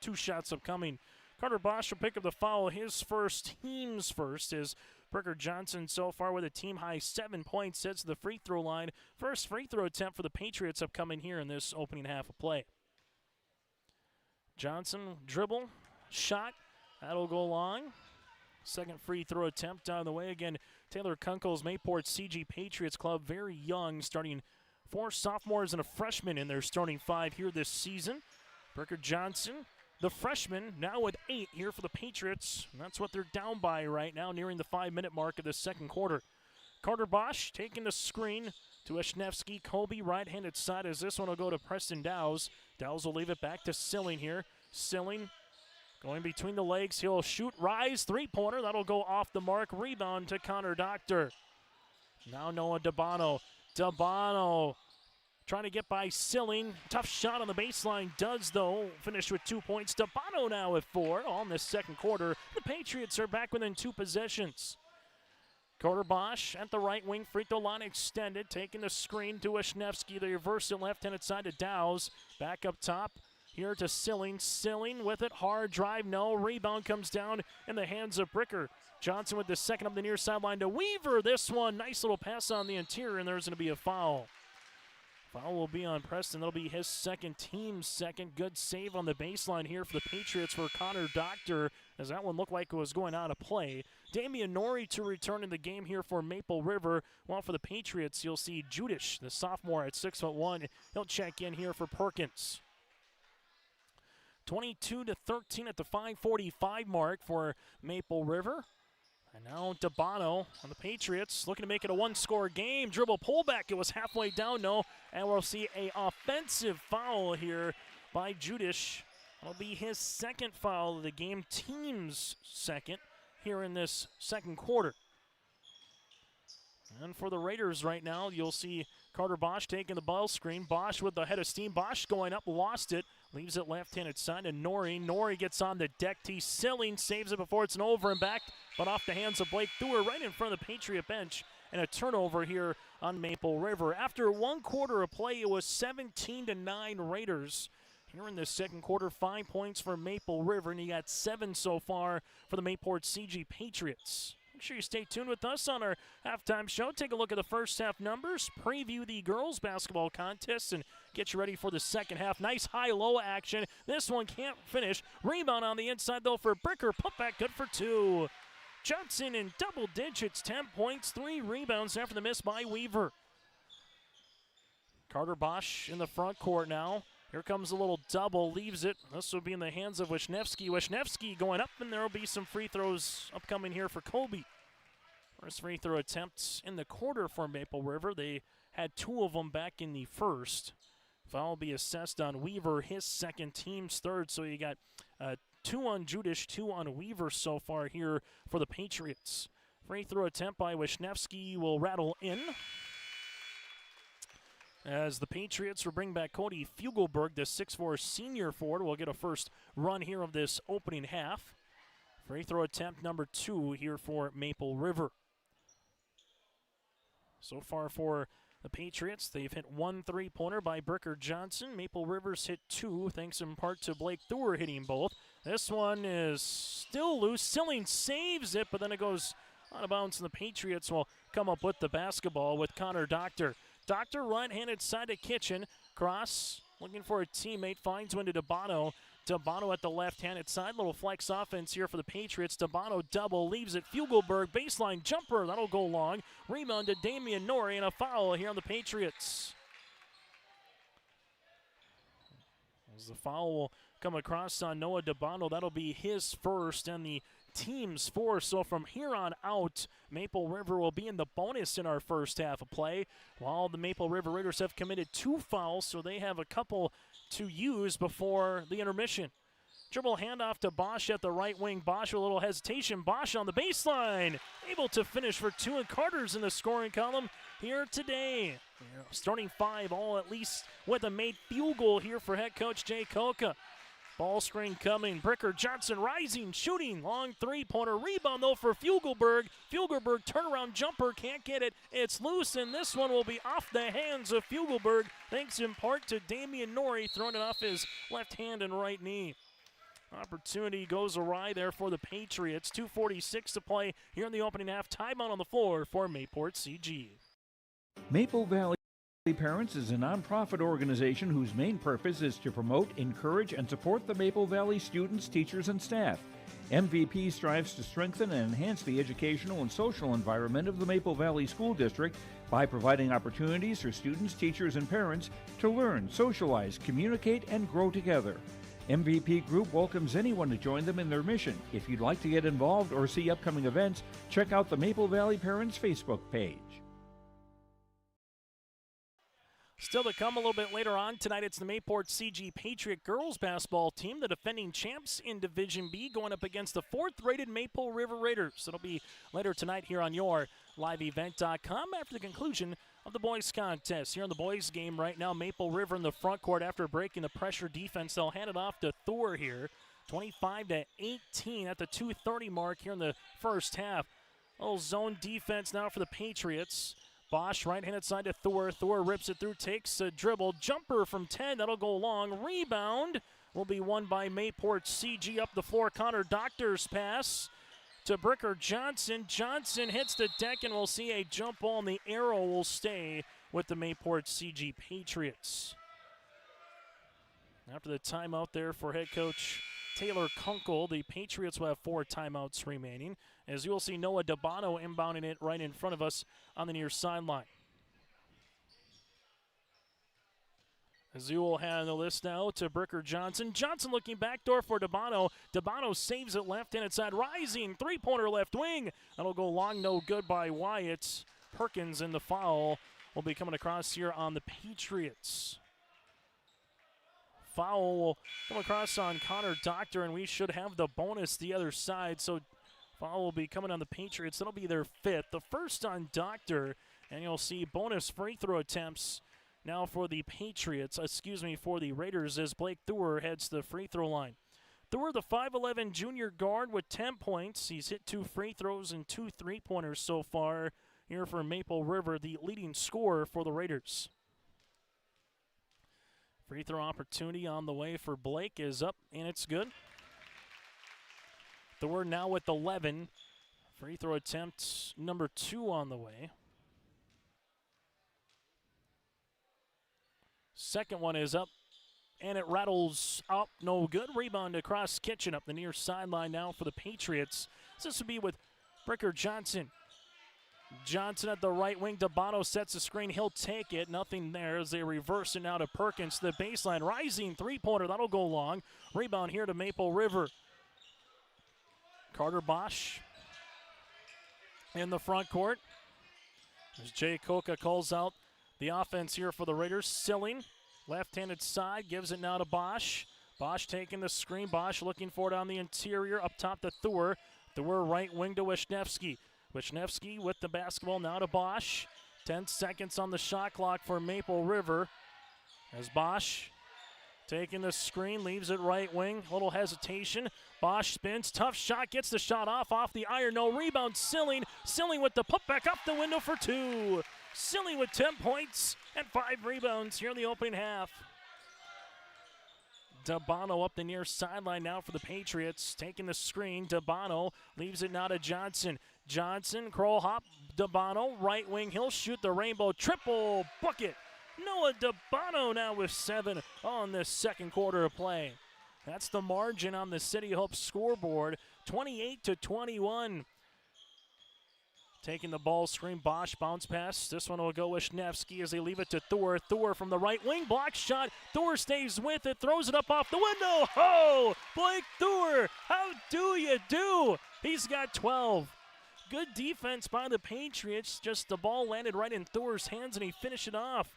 2 shots upcoming. Carter Bosch will pick up the foul. His first, team's first, is Bricker Johnson so far with a team-high 7 points. Sets the free throw line. First free throw attempt for the Patriots upcoming here in this opening half of play. Johnson, dribble, shot. That'll go long. Second free throw attempt down the way. Again, Taylor Kunkel's Mayport CG Patriots club, very young, starting 4 sophomores and a freshman in their starting 5 here this season. Bricker Johnson, the freshman, now with 8 here for the Patriots. And that's what they're down by right now, nearing the 5-minute mark of the second quarter. Carter Bosch taking the screen to Wisniewski. Kobe right-handed side, as this one will go to Preston Dowes. Dowes will leave it back to Silling here. Silling going between the legs. He'll shoot, rise, 3-pointer. That'll go off the mark. Rebound to Connor Doctor. Now Noah DeBano. DeBano trying to get by Silling. Tough shot on the baseline. Does, though, finish with 2 points. DeBano now with 4 on this second quarter. The Patriots are back within 2 possessions. Carter Bosch at the right wing. Free throw line extended. Taking the screen to Wisniewski. The reverse it left-handed side to Dowes. Back up top here to Silling. Silling with it. Hard drive. No. Rebound comes down in the hands of Bricker. Johnson with the second up the near sideline to Weaver. This one, nice little pass on the interior, and there's going to be a foul. Foul will be on Preston. That'll be his second, team's second. Good save on the baseline here for the Patriots for Connor Doctor, as that one looked like it was going out of play. Damian Norrie to return in the game here for Maple River. While for the Patriots, you'll see Judish, the sophomore at 6'1". He'll check in here for Perkins. 22-13 at the 5:45 mark for Maple River. And now Dabano on the Patriots looking to make it a one-score game. Dribble pullback. It was halfway down, no. And we'll see a offensive foul here by Judish. It'll be his second foul of the game, team's second here in this second quarter. And for the Raiders right now, you'll see Carter Bosch taking the ball screen. Bosch with the head of steam. Bosch going up, lost it. Leaves it left-handed side to Nori. Nori gets on the deck. T-Silling saves it before it's an over and back, but off the hands of Blake Thur right in front of the Patriot bench. And a turnover here on Maple River. After one quarter of play, it was 17-9 Raiders. Here in the second quarter, 5 points for Maple River, and you got 7 so far for the Mayport CG Patriots. Make sure you stay tuned with us on our halftime show. Take a look at the first half numbers, preview the girls basketball contest, and get you ready for the second half. Nice high-low action. This one can't finish. Rebound on the inside, though, for Bricker. Putback good for 2. Johnson in double digits, 10 points, 3 rebounds after the miss by Weaver. Carter Bosch in the front court now. Here comes a little double, leaves it. This will be in the hands of Wisniewski. Wisniewski going up, and there will be some free throws upcoming here for Colby. First free throw attempts in the quarter for Maple River. They had 2 of them back in the first. Foul will be assessed on Weaver, his second, team's third. So you got 2 on Judish, 2 on Weaver so far here for the Patriots. Free throw attempt by Wisniewski will rattle in, as the Patriots will bring back Cody Fugelberg, the 6'4 senior forward, will get a first run here of this opening half. Free throw attempt number 2 here for Maple River. So far for the Patriots, they've hit 1 3-pointer by Bricker Johnson. Maple River's hit 2, thanks in part to Blake Thur hitting both. This one is still loose. Silling saves it, but then it goes out of bounds, and the Patriots will come up with the basketball with Connor Doctor. Doctor right-handed side to Kitchen. Cross, looking for a teammate, finds one to Dabano. Dabano at the left-handed side. Little flex offense here for the Patriots. Dabano double, leaves it. Fugelberg, baseline jumper. That'll go long. Rebound to Damian Nori, and a foul here on the Patriots. As the foul will come across on Noah Dabano, that'll be his first and the team's 4. So from here on out, Maple River will be in the bonus in our first half of play, while the Maple River Raiders have committed 2 fouls, so they have a couple to use before the intermission. Dribble handoff to Bosch at the right wing. Bosch with a little hesitation. Bosch on the baseline, able to finish for 2, and Carter's in the scoring column here today. Starting 5, all at least with a made field goal here for head coach Jay Koka. Ball screen coming. Bricker Johnson rising, shooting. Long 3-pointer. Rebound, though, for Fugelberg. Fugelberg turnaround jumper. Can't get it. It's loose, and this one will be off the hands of Fugelberg, thanks in part to Damian Nori throwing it off his left hand and right knee. Opportunity goes awry there for the Patriots. 2:46 to play here in the opening half. Timeout on the floor for Mayport CG. Maple Valley Parents is a nonprofit organization whose main purpose is to promote, encourage, and support the Maple Valley students, teachers, and staff. MVP strives to strengthen and enhance the educational and social environment of the Maple Valley School District by providing opportunities for students, teachers, and parents to learn, socialize, communicate, and grow together. MVP Group welcomes anyone to join them in their mission. If you'd like to get involved or see upcoming events, check out the Maple Valley Parents Facebook page. Still to come a little bit later on tonight, it's the Mayport CG Patriot girls basketball team, the defending champs in Division B, going up against the 4th-rated Maple River Raiders. It'll be later tonight here on your liveevent.com after the conclusion of the boys contest. Here in the boys game right now, Maple River in the front court after breaking the pressure defense. They'll hand it off to Thor here, 25-18 at the 2:30 mark here in the first half. A little zone defense now for the Patriots. Bosch, right-handed side to Thor. Thor rips it through, takes a dribble. Jumper from 10, that'll go long. Rebound will be won by Mayport CG. Up the floor, Connor Doctor's pass to Bricker Johnson. Johnson hits the deck, and we'll see a jump ball, and the arrow will stay with the Mayport CG Patriots. After the timeout there for head coach Taylor Kunkel, the Patriots will have 4 timeouts remaining, as you'll see Noah Dabano inbounding it right in front of us on the near sideline. As you will hand the list now to Bricker Johnson. Johnson looking backdoor for DeBono. DeBono saves it left-handed side. Rising three-pointer left wing. That'll go long, no good by Wyatt. Perkins in the foul will be coming across here on the Patriots. Foul will come across on Connor Doctor, and we should have the bonus the other side. So foul will be coming on the Patriots. That'll be their fifth. The first on Doctor, and you'll see bonus free throw attempts now for the Patriots, for the Raiders, as Blake Thur heads to the free throw line. Thur, the 5'11 junior guard with 10 points. He's hit 2 free throws and 2 3-pointers so far here for Maple River, the leading scorer for the Raiders. Free throw opportunity on the way for Blake is up, and it's good. Thur now with 11. Free throw attempt number 2 on the way. Second one is up, and it rattles up, no good. Rebound across Kitchen up the near sideline now for the Patriots. This would be with Bricker Johnson. Johnson at the right wing. DeBono sets the screen. He'll take it. Nothing there as they reverse it now to Perkins to the baseline. Rising three-pointer. That'll go long. Rebound here to Maple River. Carter Bosch in the front court. As Jay Coca calls out the offense here for the Raiders. Silling, left-handed side, gives it now to Bosch. Bosch taking the screen. Bosch looking for it on the interior. Up top to Thur. Thur right wing to Wisniewski. Wisniewski with the basketball now to Bosch. 10 seconds on the shot clock for Maple River. As Bosch taking the screen, leaves it right wing. A little hesitation. Bosch spins. Tough shot. Gets the shot off the iron. No rebound. Silling. Silling with the putback up the window for 2. Silling with 10 points and 5 rebounds here in the opening half. DeBono up the near sideline now for the Patriots. Taking the screen. DeBono leaves it now to Johnson. Johnson, curl hop. DeBono, right wing. He'll shoot the rainbow triple bucket. Noah DeBono now with 7 on this second quarter of play. That's the margin on the City Hope scoreboard. 28-21. Taking the ball screen, Bosch bounce pass. This one will go Wisniewski as they leave it to Thur. Thur from the right wing, block shot. Thur stays with it, throws it up off the window. Oh, Blake Thur, how do you do? He's got 12. Good defense by the Patriots. Just the ball landed right in Thur's hands and he finished it off.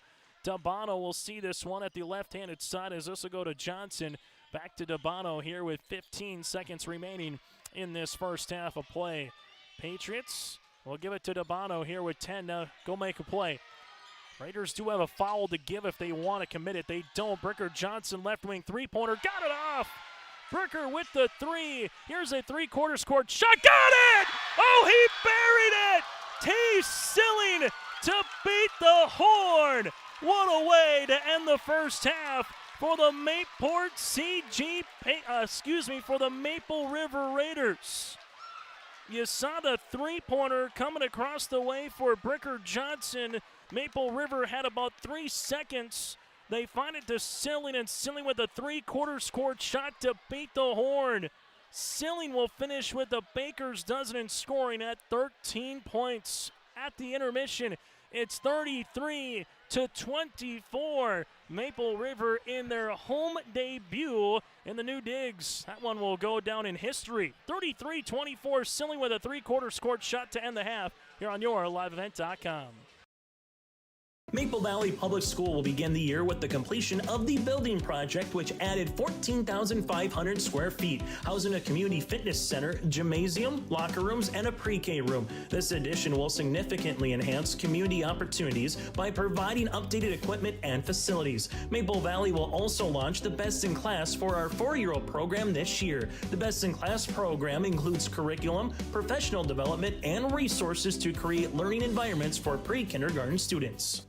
DeBono will see this one at the left-handed side as this will go to Johnson. Back to DeBono here with 15 seconds remaining in this first half of play. Patriots will give it to DeBono here with 10 to go make a play. Raiders do have a foul to give if they want to commit it. They don't. Bricker Johnson, left wing three-pointer, got it off. Bricker with the 3. Here's a three-quarter scored shot. Got it! Oh, he buried it! T. Silling to beat the horn. What a way to end the first half for the for the Maple River Raiders. You saw the three-pointer coming across the way for Bricker Johnson. Maple River had about 3 seconds. They find it to Silling, and Silling with a three-quarter scored shot to beat the horn. Silling will finish with the baker's dozen in scoring at 13 points. At the intermission, it's 33-24. Maple River in their home debut in the new digs. That one will go down in history. 33-24, Silling with a three-quarter scored shot to end the half here on your liveevent.com. Maple Valley Public School will begin the year with the completion of the building project, which added 14,500 square feet, housing a community fitness center, gymnasium, locker rooms, and a pre-K room. This addition will significantly enhance community opportunities by providing updated equipment and facilities. Maple Valley will also launch the Best in Class for our 4-year-old program this year. The Best in Class program includes curriculum, professional development, and resources to create learning environments for pre-kindergarten students.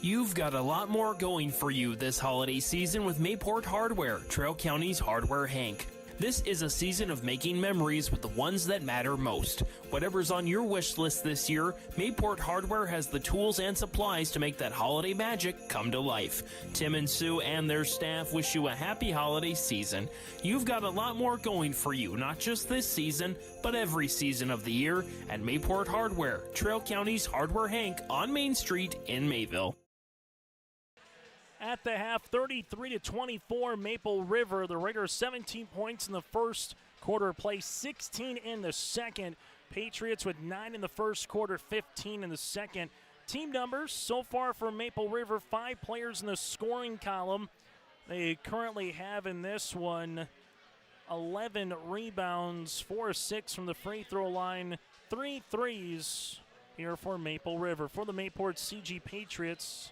You've got a lot more going for you this holiday season with Mayport Hardware, Trail County's Hardware Hank. This is a season of making memories with the ones that matter most. Whatever's on your wish list this year, Mayport Hardware has the tools and supplies to make that holiday magic come to life. Tim and Sue and their staff wish you a happy holiday season. You've got a lot more going for you, not just this season, but every season of the year at Mayport Hardware, Trail County's Hardware Hank on Main Street in Mayville. At the half, 33-24, Maple River. The Raiders 17 points in the first quarter play, 16 in the second. Patriots with 9 in the first quarter, 15 in the second. Team numbers so far for Maple River, 5 players in the scoring column. They currently have in this one 11 rebounds, 4 or 6 from the free throw line, 3 threes here for Maple River. For the Mayport CG Patriots,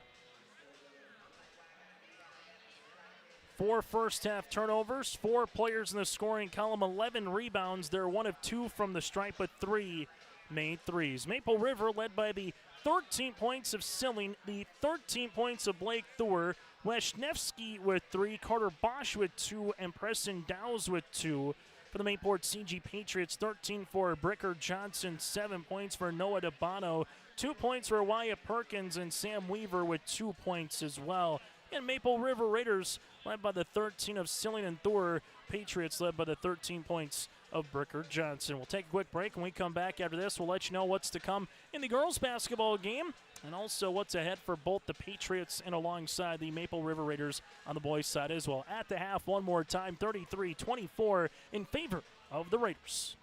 4 first half turnovers, 4 players in the scoring column, 11 rebounds. They're 1 of 2 from the stripe, but 3 made threes. Maple River led by the 13 points of Silling, the 13 points of Blake Thor, Weshnevsky with 3, Carter Bosch with 2, and Preston Dowes with 2. For the Mayport CG Patriots, 13 for Bricker Johnson, 7 points for Noah DeBono, 2 points for Wyatt Perkins, and Sam Weaver with 2 points as well. And Maple River Raiders led by the 13 of Silling and Thor. Patriots led by the 13 points of Bricker Johnson. We'll take a quick break. When we come back after this, we'll let you know what's to come in the girls basketball game and also what's ahead for both the Patriots and alongside the Maple River Raiders on the boys' side as well. At the half, one more time, 33-24 in favor of the Raiders.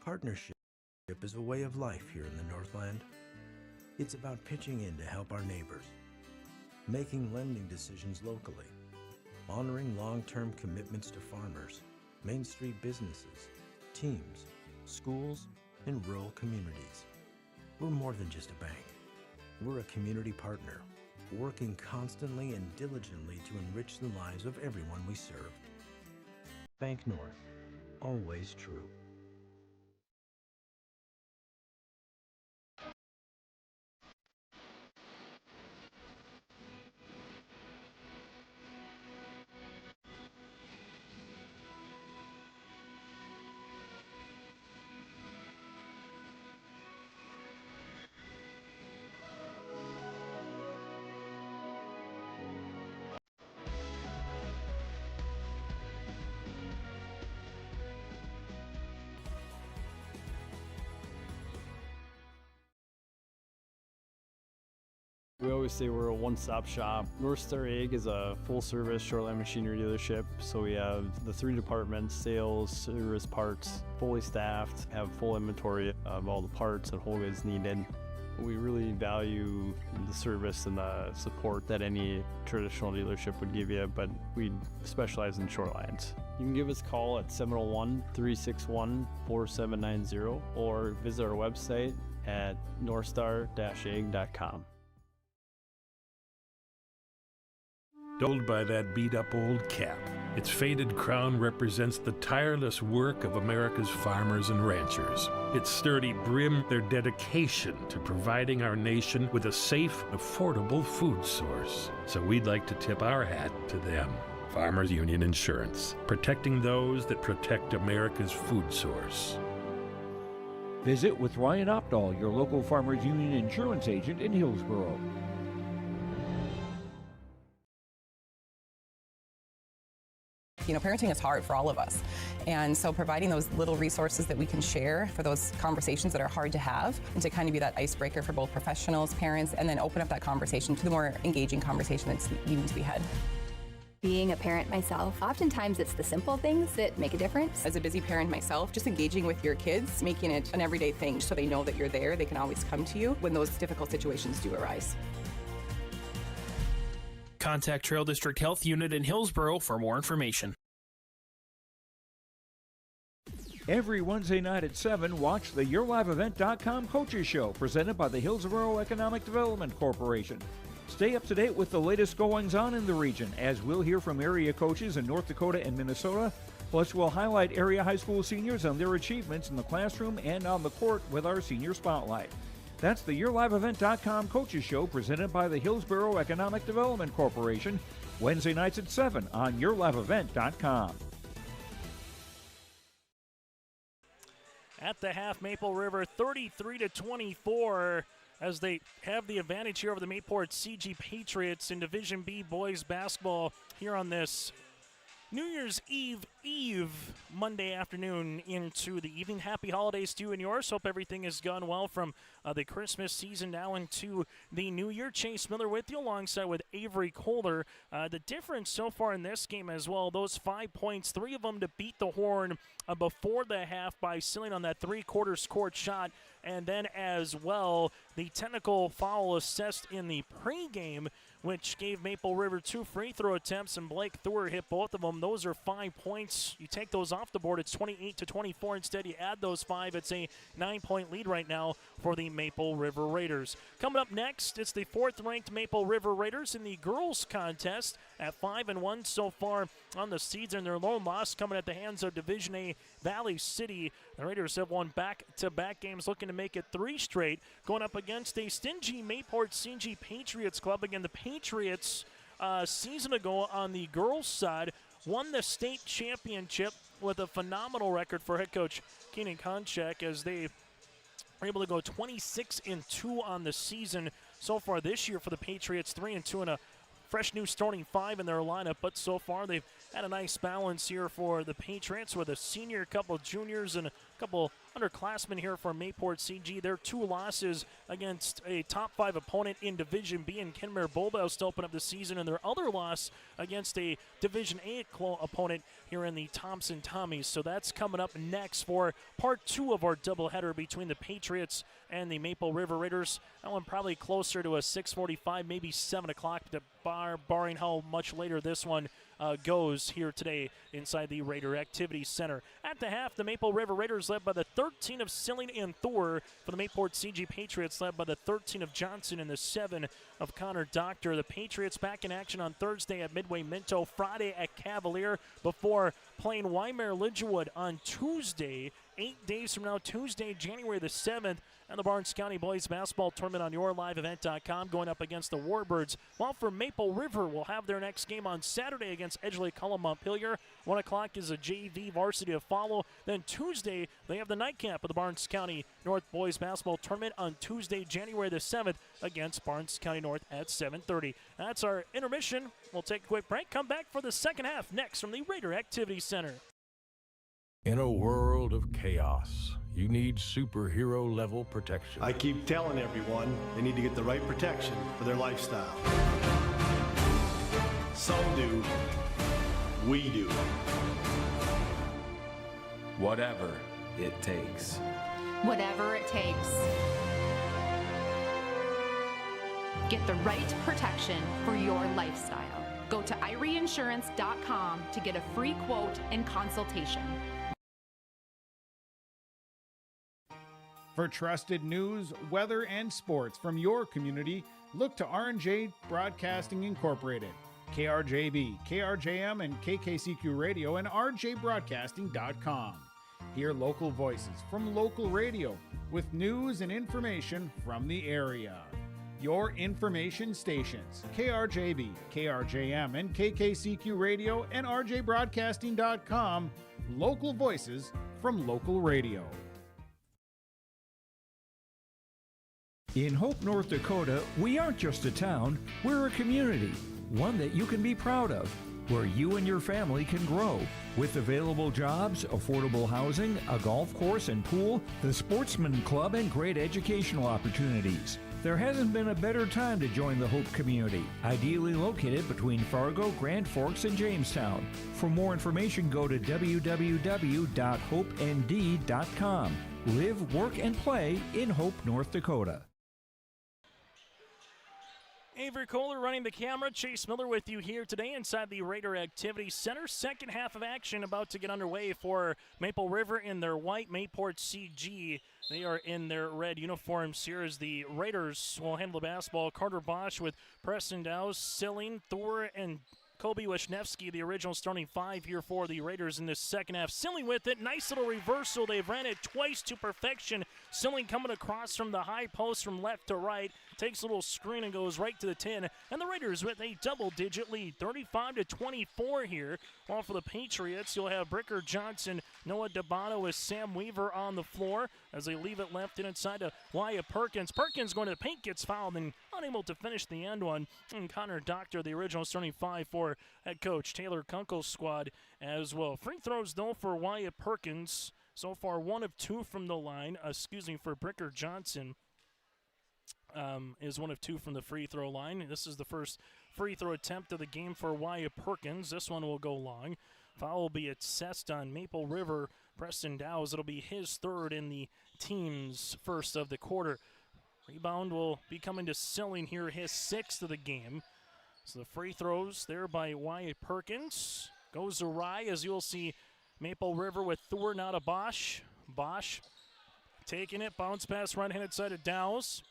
Partnership is a way of life here in the Northland. It's about pitching in to help our neighbors, making lending decisions locally, honoring long-term commitments to farmers, Main Street businesses, teams, schools, and rural communities. We're more than just a bank. We're a community partner, working constantly and diligently to enrich the lives of everyone we serve. Bank North, always true. We always say we're a one-stop shop. North Star Ag is a full-service shoreline machinery dealership, so we have the 3 departments: sales, service, parts, fully staffed, have full inventory of all the parts and whole goods needed. We really value the service and the support that any traditional dealership would give you, but we specialize in shorelines. You can give us a call at 701-361-4790 or visit our website at northstar-ag.com. Dulled by that beat-up old cap. Its faded crown represents the tireless work of America's farmers and ranchers. Its sturdy brim, their dedication to providing our nation with a safe, affordable food source. So we'd like to tip our hat to them. Farmers Union Insurance, protecting those that protect America's food source. Visit with Ryan Opdahl, your local Farmers Union Insurance agent in Hillsborough. You know, parenting is hard for all of us. And so providing those little resources that we can share for those conversations that are hard to have and to kind of be that icebreaker for both professionals, parents, and then open up that conversation to the more engaging conversation that's needing to be had. Being a parent myself, oftentimes it's the simple things that make a difference. As a busy parent myself, just engaging with your kids, making it an everyday thing so they know that you're there, they can always come to you when those difficult situations do arise. Contact Trail District Health Unit in Hillsborough for more information. Every Wednesday night at 7, watch the YourLiveEvent.com Coaches Show, presented by the Hillsborough Economic Development Corporation. Stay up to date with the latest goings-on in the region, as we'll hear from area coaches in North Dakota and Minnesota. Plus, we'll highlight area high school seniors and their achievements in the classroom and on the court with our Senior Spotlight. That's the YourLiveEvent.com Coaches Show, presented by the Hillsborough Economic Development Corporation, Wednesday nights at 7 on YourLiveEvent.com. At the half, Maple River 33-24 as they have the advantage here over the Mayport CG Patriots in Division B boys basketball here on this New Year's Eve, Monday afternoon into the evening. Happy holidays to you and yours. Hope everything has gone well from the Christmas season now into the new year. Chase Miller with you alongside with Avery Kohler. The difference so far in this game as well, those 5 points, 3 of them to beat the horn before the half by Silling on that three-quarters court shot. And then as well, the technical foul assessed in the pregame, which gave Maple River 2 free throw attempts, and Blake Thor hit both of them. Those are 5 points. You take those off the board, it's 28-24. Instead, you add those 5. It's a 9-point lead right now for the Maple River Raiders. Coming up next, it's the 4th-ranked Maple River Raiders in the girls contest at 5-1 so far on the season. Their lone loss coming at the hands of Division A Valley City. The Raiders have won back-to-back games, looking to make it 3 straight, going up against a stingy Mayport CG Patriots club. Again, the Patriots a season ago on the girls' side won the state championship with a phenomenal record for head coach Keenan Konchak, as they were able to go 26-2 on the season so far this year for the Patriots, 3-2 and a fresh new starting 5 in their lineup. But so far they've had a nice balance here for the Patriots with a senior, a couple juniors, and a couple underclassmen here for Mayport CG. Their 2 losses against a top 5 opponent in Division B in Kenmare Bulldogs to open up the season, and their other loss against a Division A opponent here in the Thompson Tommies. So that's coming up next for part 2 of our doubleheader between the Patriots and the Maple River Raiders. That one probably closer to a 6:45, maybe 7 o'clock, barring how much later this one goes here today inside the Raider Activity Center. At the half, the Maple River Raiders led by the 13 of Silling and Thor, for the Mayport CG Patriots led by the 13 of Johnson and the 7 of Connor Doctor. The Patriots back in action on Thursday at Midway Minto, Friday at Cavalier, before playing Waimea Lidgewood on Tuesday, 8 days from now, Tuesday, January the 7th, and the Barnes County Boys Basketball Tournament on YourLiveEvent.com, going up against the Warbirds. While for Maple River, will have their next game on Saturday against Edgeley Cullum Montpelier. 1 o'clock is a JV varsity to follow. Then Tuesday, they have the nightcap of the Barnes County North Boys Basketball Tournament on Tuesday, January the 7th, against Barnes County North at 7:30. That's our intermission. We'll take a quick break. Come back for the second half next from the Raider Activity Center. In a world of chaos, you need superhero-level protection. I keep telling everyone they need to get the right protection for their lifestyle. Some do. We do. Whatever it takes. Whatever it takes. Get the right protection for your lifestyle. Go to IRIinsurance.com to get a free quote and consultation. For trusted news, weather, and sports from your community, look to R&J Broadcasting Incorporated, KRJB, KRJM, and KKCQ Radio, and rjbroadcasting.com. Hear local voices from local radio with news and information from the area. Your information stations, KRJB, KRJM, and KKCQ Radio, and rjbroadcasting.com. Local voices from local radio. In Hope, North Dakota, we aren't just a town, we're a community, one that you can be proud of, where you and your family can grow. With available jobs, affordable housing, a golf course and pool, the Sportsman Club, and great educational opportunities. There hasn't been a better time to join the Hope community, ideally located between Fargo, Grand Forks, and Jamestown. For more information, go to www.hopend.com. Live, work, and play in Hope, North Dakota. Avery Kohler running the camera. Chase Miller with you here today inside the Raider Activity Center. Second half of action about to get underway for Maple River in their white. Mayport CG, they are in their red uniforms here as the Raiders will handle the basketball. Carter Bosch with Preston Dowse, Silling, Thor, and Kobe Wisniewski, the original starting 5 here for the Raiders in this second half. Silling with it. Nice little reversal. They've ran it twice to perfection. Silling coming across from the high post from left to right. takes a little screen and goes right to the 10. And the Raiders with a double-digit lead, 35-24 here. While for the Patriots, you'll have Bricker Johnson, Noah DeBono with Sam Weaver on the floor as they leave it left inside to Wyatt Perkins. Perkins going to the paint, gets fouled and unable to finish the end one. And Connor Doctor, the original starting 5 for head coach Taylor Kunkel's squad as well. Free throws, though, for Wyatt Perkins. So far, 1 of 2 from the line. For Bricker Johnson is 1 of 2 from the free throw line. This is the first free throw attempt of the game for Wyatt Perkins. This one will go long. Foul will be assessed on Maple River Preston Dowes. It'll be his 3rd in the team's first of the quarter. Rebound will be coming to Silling here, his 6th of the game. So the free throws there by Wyatt Perkins. Goes awry as you'll see Maple River with Thor now to Bosch. Bosch taking it, bounce pass right-handed side of Dowes.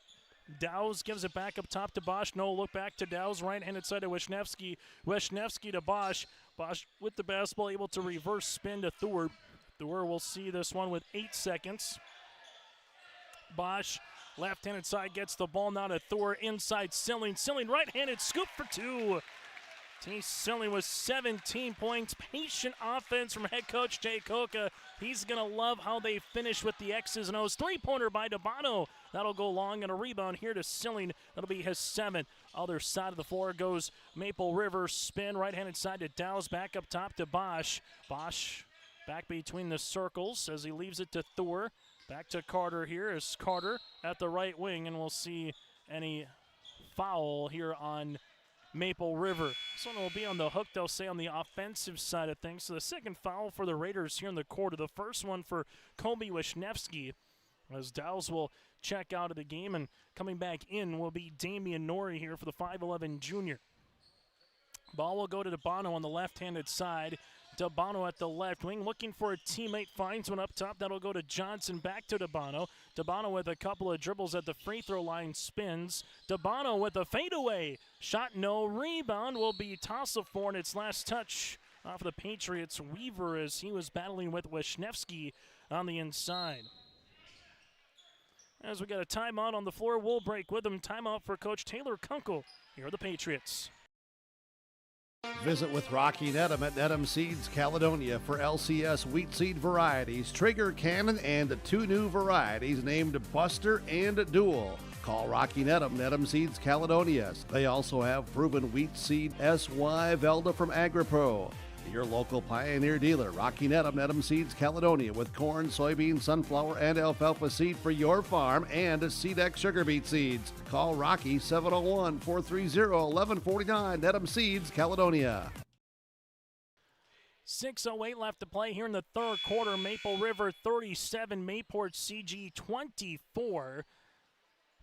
Dowes gives it back up top to Bosch. No look back to Dowes, right-handed side of Wisniewski. Wisniewski to Bosch. Bosch with the basketball able to reverse spin to Thor. Thor will see this one with 8 seconds. Bosch left-handed side gets the ball now to Thor inside Silling. Silling right-handed scoop for 2. T. Silling with 17 points. Patient offense from head coach Jay Koka. He's going to love how they finish with the X's and O's. 3-pointer by DeBono. That'll go long, and a rebound here to Silling. That'll be his 7th. Other side of the floor goes Maple River. Spin right-handed side to Dowes. Back up top to Bosch. Bosch back between the circles as he leaves it to Thor. Back to Carter here is Carter at the right wing, and we'll see any foul here on Maple River. This one will be on the hook, they'll say, on the offensive side of things. So the second foul for the Raiders here in the quarter. The first one for Kobe Wisniewski, as Dowes will check out of the game, and coming back in will be Damian Norrie here for the 5'11 junior. Ball will go to DeBono on the left-handed side. DeBono at the left wing, looking for a teammate, finds one up top. That'll go to Johnson, back to DeBono. DeBono with a couple of dribbles at the free throw line, spins. DeBono with a fadeaway. Shot no, rebound will be Tasselfor, and its last touch off of the Patriots. Weaver as he was battling with Wisniewski on the inside. As we got a timeout on the floor, we'll break with them. Timeout for Coach Taylor Kunkel. Here are the Patriots. Visit with Rocky Nedham at Nedham Seeds Caledonia for LCS wheat seed varieties, Trigger, Cannon, and 2 new varieties named Buster and Dual. Call Rocky Nedham, Nedham Seeds Caledonia. They also have proven wheat seed SY Velda from AgriPro. Your local Pioneer dealer, Rocky Nedham, Nedham Seeds Caledonia, with corn, soybean, sunflower, and alfalfa seed for your farm and SeedX sugar beet seeds. Call Rocky 701-430-1149, Nedham Seeds Caledonia. 6:08 left to play here in the third quarter. Maple River 37, Mayport CG 24.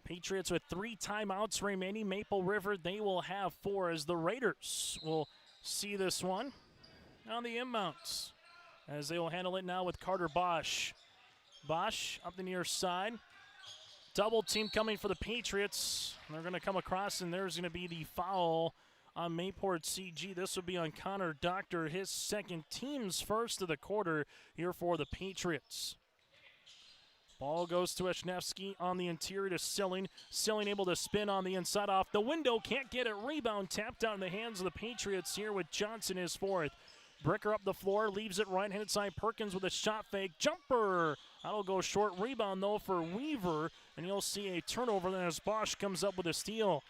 Patriots with 3 timeouts remaining. Maple River, they will have 4 as the Raiders will see this one on the inbounds, as they will handle it now with Carter Bosch. Bosch up the near side. Double team coming for the Patriots. They're going to come across, and there's going to be the foul on Mayport CG. This will be on Connor Doctor, his second, team's first of the quarter here for the Patriots. Ball goes to Wisniewski on the interior to Silling. Silling able to spin on the inside off the window. Can't get it. Rebound tapped out in the hands of the Patriots here with Johnson, his 4th. Bricker up the floor, leaves it right-handed side. Perkins with a shot fake. Jumper! That'll go short. Rebound, though, for Weaver. And you'll see a turnover then as Bosch comes up with a steal.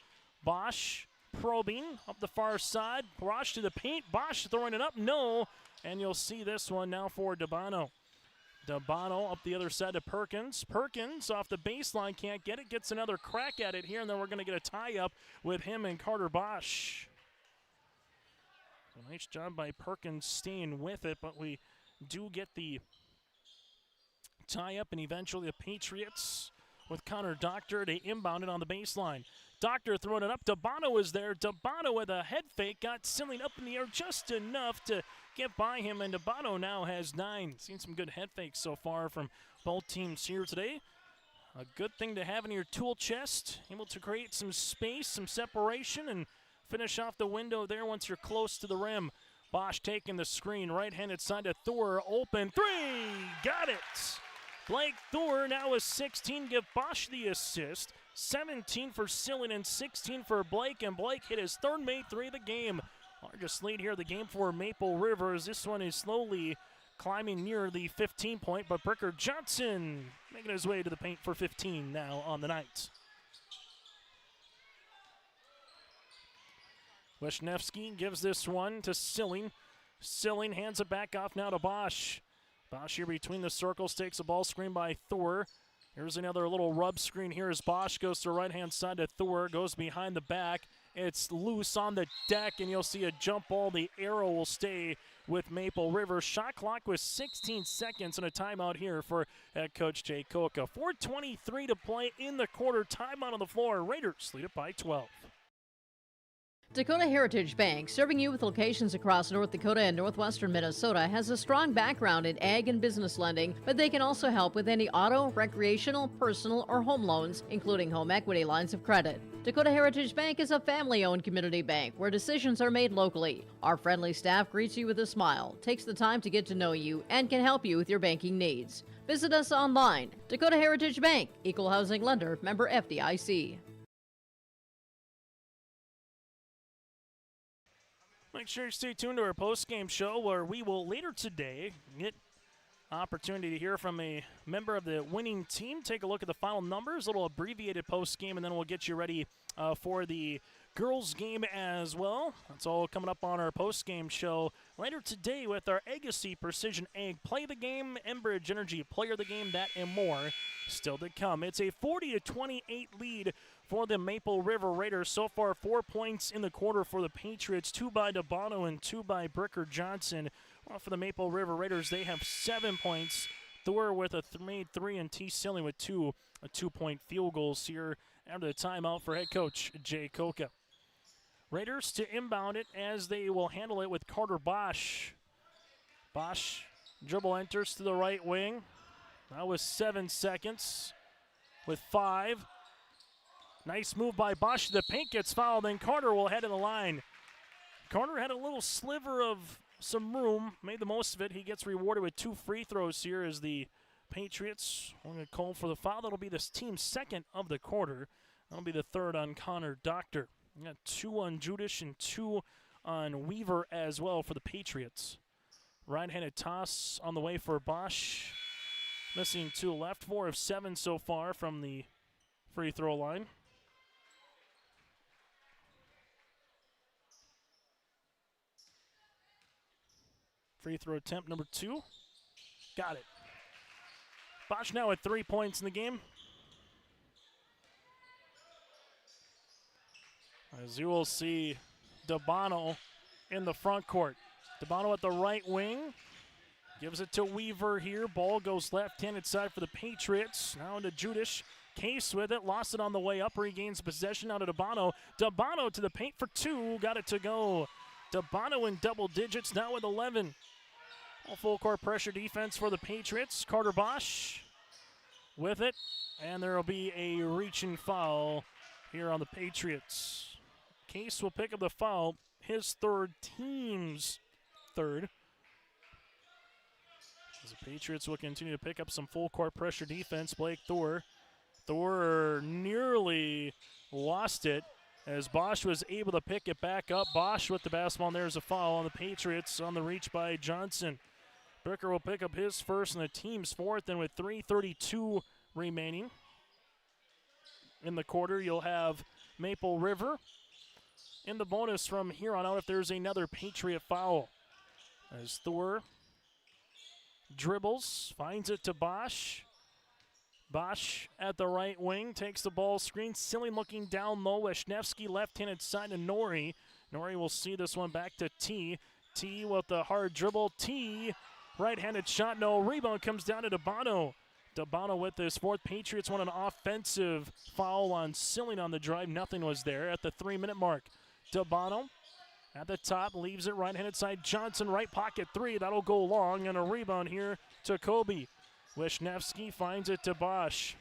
Bosch probing up the far side. Bosch to the paint. Bosch throwing it up. No. And you'll see this one now for DeBono. DeBono up the other side to Perkins. Perkins off the baseline. Can't get it. Gets another crack at it here. And then we're going to get a tie-up with him and Carter Bosch. A nice job by Perkins staying with it, but we do get the tie-up, and eventually the Patriots with Connor Doctor to inbound it on the baseline. Doctor throwing it up. DeBono is there. DeBono with a head fake. Got Silling up in the air just enough to get by him, and DeBono now has 9. Seen some good head fakes so far from both teams here today. A good thing to have in your tool chest. Able to create some space, some separation, and finish off the window there once you're close to the rim. Bosch taking the screen, right-handed side to Thor, open 3, got it! Blake Thor now with 16, give Bosch the assist. 17 for Silling and 16 for Blake, and Blake hit his third, made 3 of the game. Largest lead here of the game for Maple River as this one is slowly climbing near the 15 point, but Bricker Johnson making his way to the paint for 15 now on the night. Wisniewski gives this one to Silling. Silling hands it back off now to Bosch. Bosch here between the circles, takes a ball screen by Thor. Here's another little rub screen here as Bosch goes to the right-hand side to Thor, goes behind the back. It's loose on the deck, and you'll see a jump ball. The arrow will stay with Maple River. Shot clock with 16 seconds and a timeout here for head coach Jay Koka. 4:23 to play in the quarter. Timeout on the floor. Raiders lead it by 12. Dakota Heritage Bank, serving you with locations across North Dakota and northwestern Minnesota, has a strong background in ag and business lending, but they can also help with any auto, recreational, personal, or home loans, including home equity lines of credit. Dakota Heritage Bank is a family-owned community bank where decisions are made locally. Our friendly staff greets you with a smile, takes the time to get to know you, and can help you with your banking needs. Visit us online. Dakota Heritage Bank, Equal Housing Lender, member FDIC. Make sure you stay tuned to our post-game show where we will later today get opportunity to hear from a member of the winning team. Take a look at the final numbers, a little abbreviated post-game, and then we'll get you ready for the girls game as well. That's all coming up on our post-game show later today with our Agassi Precision Egg Play the Game, Enbridge Energy Player of the Game, that and more still to come. It's a 40-28 lead for the Maple River Raiders. So far, 4 points in the quarter for the Patriots, 2 by DeBono and 2 by Bricker Johnson. Well, for the Maple River Raiders, they have 7 points. Thor with a made 3 and T. Silling with 2 2-point field goals here after the timeout for head coach Jay Koka. Raiders to inbound it as they will handle it with Carter Bosch. Bosch dribble enters to the right wing. That was 7 seconds with 5. Nice move by Bosch. The paint gets fouled, and Carter will head to the line. Carter had a little sliver of some room, made the most of it. He gets rewarded with 2 free throws here as the Patriots are going to call for the foul. That'll be this team's second of the quarter. That'll be the third on Connor Doctor. We got 2 on Judish and 2 on Weaver as well for the Patriots. Right-handed toss on the way for Bosch. Missing 2 left, 4 of 7 so far from the free throw line. Free throw attempt number 2. Got it. Bosch now at 3 points in the game. As you will see, DeBono in the front court. DeBono at the right wing. Gives it to Weaver here. Ball goes left-handed side for the Patriots. Now into Judish. Case with it. Lost it on the way up. Regains possession. Now to DeBono. DeBono to the paint for 2. Got it to go. DeBono in double digits. Now with 11. All full court pressure defense for the Patriots. Carter Bosch with it. And there will be a reaching foul here on the Patriots. Case will pick up the foul. His third, team's third. As the Patriots will continue to pick up some full court pressure defense. Blake Thor. Thor nearly lost it as Bosch was able to pick it back up. Bosch with the basketball, and there's a foul on the Patriots on the reach by Johnson. Bricker will pick up his first and the team's fourth, and with 3:32 remaining in the quarter, you'll have Maple River in the bonus from here on out if there's another Patriot foul. As Thor dribbles, finds it to Bosch. Bosch at the right wing, takes the ball screen. Silling looking down low. Wisniewski left-handed side to Nori. Nori will see this one back to T. T with the hard dribble. T, right-handed shot, no. Rebound comes down to DeBono. DeBono with his fourth. Patriots want an offensive foul on Silling on the drive. Nothing was there at the 3-minute mark. DeBono at the top, leaves it right-handed side. Johnson, right pocket 3. That'll go long, and a rebound here to Kobe. Wisniewski finds it to Bosch.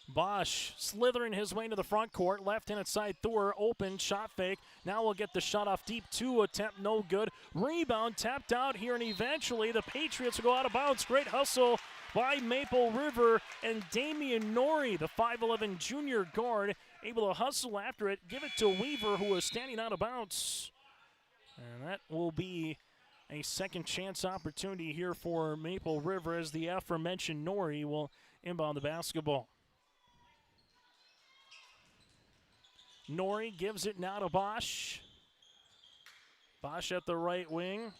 Bosch slithering his way into the front court. Left-handed side, Thor, open, shot fake. Now we'll get the shot off deep. 2 attempt, no good. Rebound tapped out here, and eventually the Patriots will go out of bounds. Great hustle by Maple River, and Damian Norrie, the 5'11 junior guard, able to hustle after it, give it to Weaver, who was standing out of bounds. And that will be a second chance opportunity here for Maple River as the aforementioned Norrie will inbound the basketball. Norrie gives it now to Bosch. Bosch at the right wing.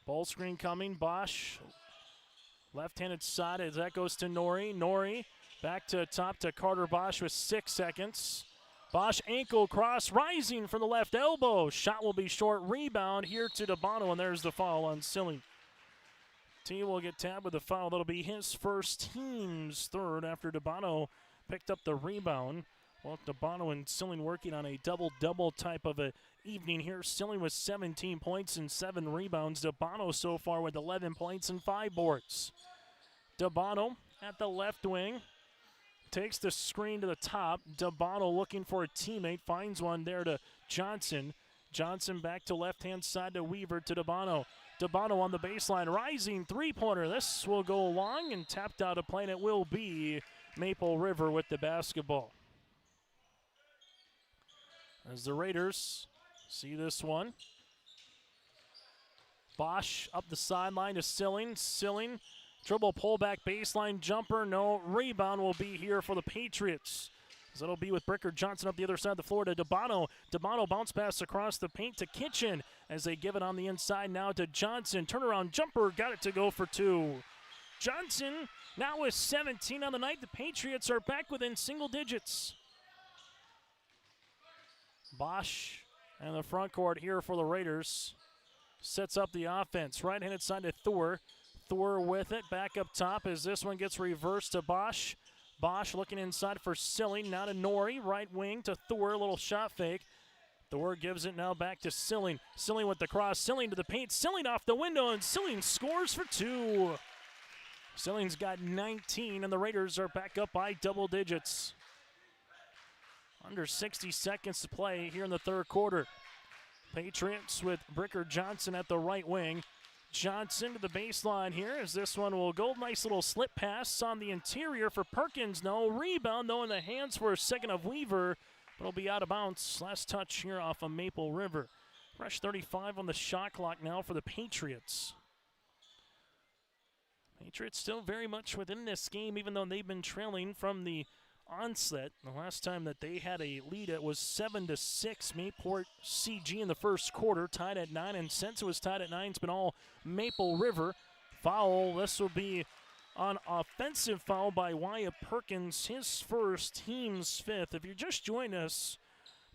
Ball screen coming. Bosch, left-handed side as that goes to Norrie. Norrie back to top to Carter Bosch with 6 seconds. Bosch ankle cross rising from the left elbow. Shot will be short. Rebound here to DeBono, and there's the foul on Silling. T will get tabbed with the foul. That'll be his first, team's third after DeBono picked up the rebound. Well, DeBono and Silling working on a double-double type of a evening here. Silling with 17 points and 7 rebounds. DeBono so far with 11 points and 5 boards. DeBono at the left wing. Takes the screen to the top. DeBono looking for a teammate. Finds one there to Johnson. Johnson back to left-hand side to Weaver to DeBono. DeBono on the baseline. Rising three-pointer. This will go long and tapped out of play, and it will be Maple River with the basketball. As the Raiders see this one. Bosch up the sideline to Silling. Silling, dribble pullback baseline jumper. No. Rebound will be here for the Patriots. So it'll be with Bricker Johnson up the other side of the floor to DeBono. DeBono bounce pass across the paint to Kitchen as they give it on the inside now to Johnson. Turnaround jumper, got it to go for 2. Johnson now with 17 on the night. The Patriots are back within single digits. Bosch and the front court here for the Raiders. Sets up the offense. Right-handed side to Thor. Thor with it. Back up top as this one gets reversed to Bosch. Bosch looking inside for Silling. Now to Norrie. Right wing to Thor. A little shot fake. Thor gives it now back to Silling. Silling with the cross. Silling to the paint. Silling off the window, and Silling scores for 2. Silling's got 19, and the Raiders are back up by double digits. Under 60 seconds to play here in the third quarter. Patriots with Bricker Johnson at the right wing. Johnson to the baseline here as this one will go. Nice little slip pass on the interior for Perkins. No rebound, though, in the hands for a second of Weaver. But it'll be out of bounds. Last touch here off of Maple River. Fresh 35 on the shot clock now for the Patriots. Patriots still very much within this game, even though they've been trailing from the onset. The last time that they had a lead, it was 7-6. Mayport CG in the first quarter, tied at 9, and since it was tied at 9, it's been all Maple River. Foul, this will be an offensive foul by Wyatt Perkins, his first, team's 5th. If you're just joining us,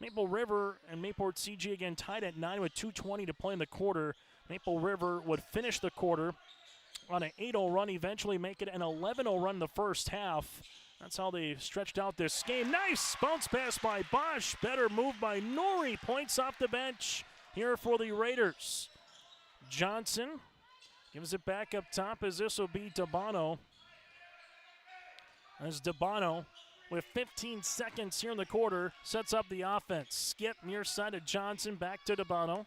Maple River and Mayport CG again tied at 9 with 2:20 to play in the quarter. Maple River would finish the quarter on an 8-0 run, eventually make it an 11-0 run in the first half. That's how they stretched out this game. Nice bounce pass by Bosch. Better move by Norrie. Points off the bench here for the Raiders. Johnson gives it back up top as this will be DeBono. As DeBono, with 15 seconds here in the quarter, sets up the offense. Skip near side of Johnson, back to DeBono.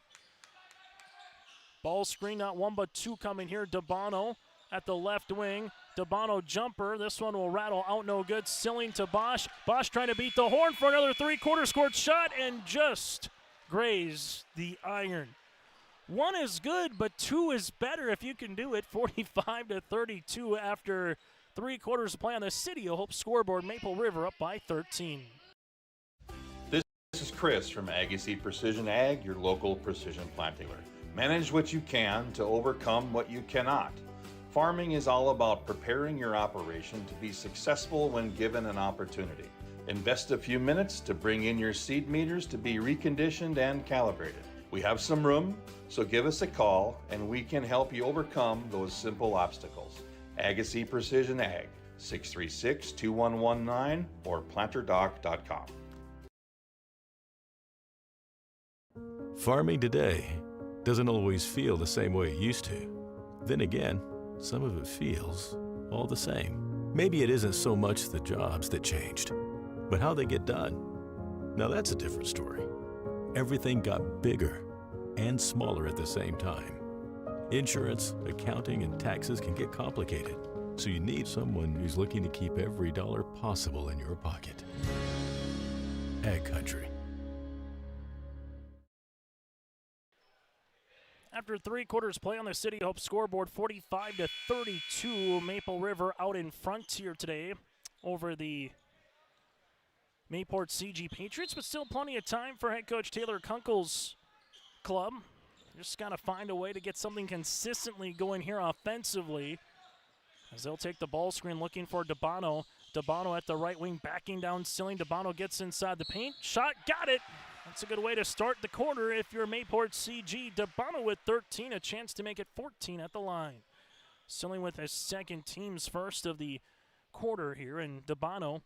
Ball screen, not one but two coming here. DeBono at the left wing. DeBono jumper. This one will rattle out, no good. Silling to Bosch. Bosch trying to beat the horn for another three-quarter scored shot and just grazed the iron. 1 is good, but 2 is better if you can do it. 45-32 after 3 quarters of play on the City of Hope scoreboard. Maple River up by 13. This is Chris from Agassiz Precision Ag, your local precision plant dealer. Manage what you can to overcome what you cannot. Farming is all about preparing your operation to be successful when given an opportunity. Invest a few minutes to bring in your seed meters to be reconditioned and calibrated. We have some room, so give us a call and we can help you overcome those simple obstacles. Agassiz Precision Ag, 636-2119 or planterdoc.com. Farming today doesn't always feel the same way it used to. Then again, some of it feels all the same. Maybe it isn't so much the jobs that changed, but how they get done. Now that's a different story. Everything got bigger and smaller at the same time. Insurance, accounting, and taxes can get complicated. So you need someone who's looking to keep every dollar possible in your pocket. Ag Country. After 3 quarters play on the City Hope scoreboard, 45-32, Maple River out in front here today over the Mayport CG Patriots, but still plenty of time for head coach Taylor Kunkel's club. Just got to find a way to get something consistently going here offensively, as they'll take the ball screen looking for DeBono. DeBono at the right wing, backing down Silling. DeBono gets inside the paint. Shot, got it. That's a good way to start the quarter if you're Mayport CG. DeBono with 13, a chance to make it 14 at the line. Silling with his second, team's first of the quarter here, and DeBono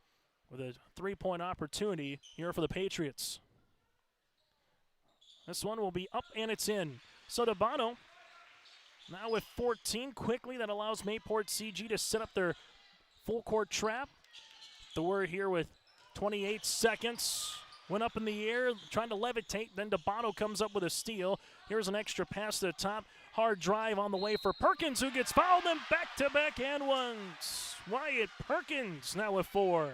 with a 3-point opportunity here for the Patriots. This one will be up and it's in. So DeBono now with 14 quickly. That allows Mayport CG to set up their full court trap. Thor here with 28 seconds. Went up in the air, trying to levitate. Then DeBono comes up with a steal. Here's an extra pass to the top. Hard drive on the way for Perkins, who gets fouled. Then back-to-back and ones. Wyatt Perkins now with 4.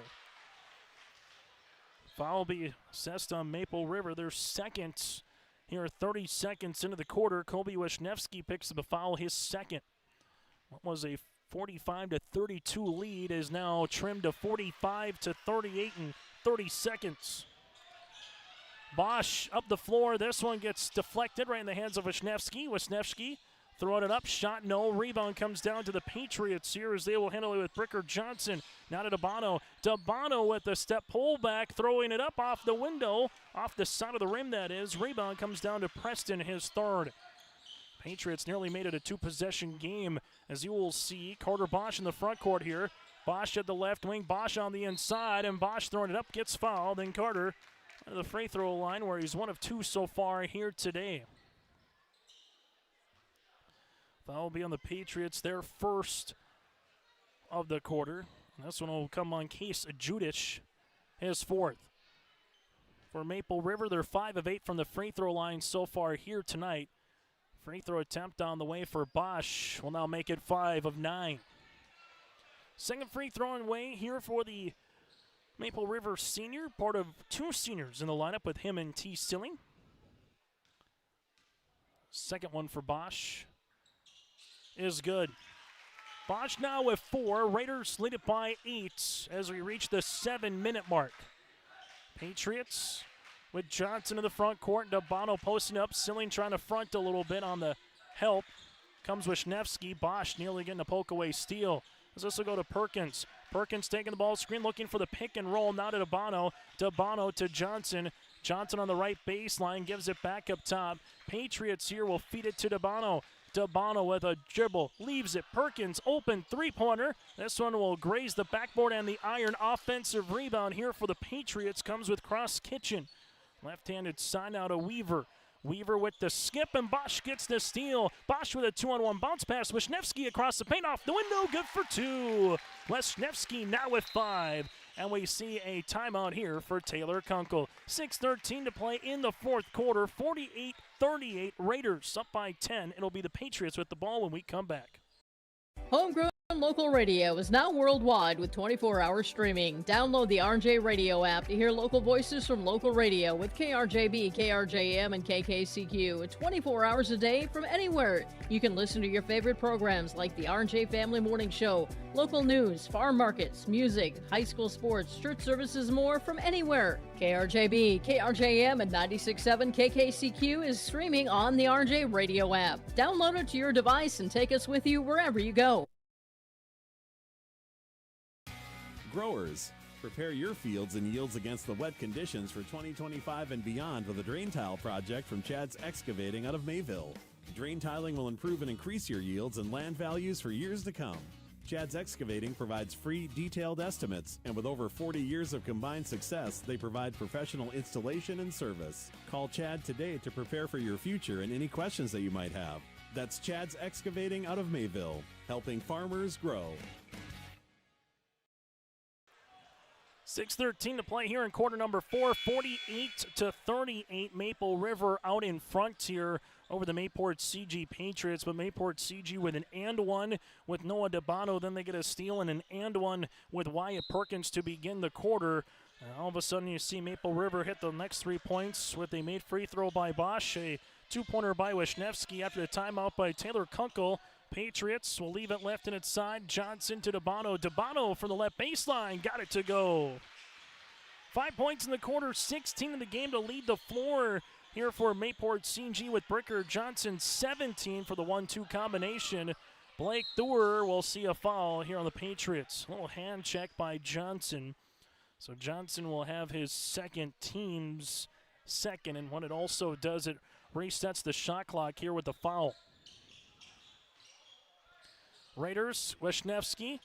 Foul will be assessed on Maple River. Their second here, 30 seconds into the quarter. Kobe Wisniewski picks up a foul, his second. What was a 45-32 lead is now trimmed to 45-38 in 30 seconds. Bosch up the floor. This one gets deflected right in the hands of Wisniewski. Wisniewski throwing it up. Shot no. Rebound comes down to the Patriots here as they will handle it with Bricker Johnson. Now to DeBono. DeBono with the step pullback, throwing it up off the window, off the side of the rim that is. Rebound comes down to Preston, his third. Patriots nearly made it a 2-possession game, as you will see. Carter Bosch in the front court here. Bosch at the left wing. Bosch on the inside, and Bosch throwing it up gets fouled. And Carter to the free throw line, where he's 1 of 2 so far here today. Foul will be on the Patriots, their first of the quarter. And this one will come on Case Judish, his 4th. For Maple River, they're 5 of 8 from the free throw line so far here tonight. Free throw attempt on the way for Bosch will now make it 5 of 9. Second free throw on way here for the Maple River senior, part of 2 seniors in the lineup with him and T. Silling. Second one for Bosch is good. Bosch now with 4. Raiders lead it by 8 as we reach the 7-minute mark. Patriots with Johnson in the front court. DeBono posting up. Silling trying to front a little bit on the help. Comes Wisniewski. Bosch nearly getting a poke away steal. As this will go to Perkins. Perkins taking the ball screen, looking for the pick and roll. Now to DeBono. DeBono to Johnson. Johnson on the right baseline, gives it back up top. Patriots here will feed it to DeBono. DeBono with a dribble, leaves it. Perkins, open three-pointer. This one will graze the backboard and the iron. Offensive rebound here for the Patriots comes with Cross Kitchen. Left-handed side out to Weaver. Weaver with the skip, and Bosch gets the steal. Bosch with a 2-on-1 bounce pass. Wisniewski across the paint, off the window, good for 2. Wisniewski now with 5. And we see a timeout here for Taylor Kunkel. 6:13 to play in the fourth quarter. 48-38, Raiders up by 10. It'll be the Patriots with the ball when we come back. Homegrown local radio is now worldwide with 24-hour streaming. Download the RJ Radio app to hear local voices from local radio with KRJB, KRJM, and KKCQ. 24 hours a day from anywhere. You can listen to your favorite programs like the RJ Family Morning Show, local news, farm markets, music, high school sports, church services, more from anywhere. KRJB, KRJM, and 96.7 KKCQ is streaming on the RJ Radio app. Download it to your device and take us with you wherever you go. Growers, prepare your fields and yields against the wet conditions for 2025 and beyond with a drain tile project from Chad's Excavating out of Mayville. Drain tiling will improve and increase your yields and land values for years to come. Chad's Excavating provides free, detailed estimates, and with over 40 years of combined success, they provide professional installation and service. Call Chad today to prepare for your future and any questions that you might have. That's Chad's Excavating out of Mayville, helping farmers grow. 6:13 to play here in quarter number 4, 48-38. Maple River out in front here over the Mayport CG Patriots, but Mayport CG with an and one with Noah DeBano. Then they get a steal and an and one with Wyatt Perkins to begin the quarter. And all of a sudden you see Maple River hit the next 3 points with a made free throw by Bosch, a two-pointer by Wisniewski after the timeout by Taylor Kunkel. Patriots will leave it left in its side. Johnson to DeBano. DeBano from the left baseline. Got it to go. 5 points in the quarter, 16 in the game to lead the floor here for Mayport CG with Bricker Johnson, 17 for the 1-2 combination. Blake Thur will see a foul here on the Patriots. A little hand check by Johnson. So Johnson will have his second, team's second, and what it also does, it resets the shot clock here with the foul. Raiders, Wisniewski.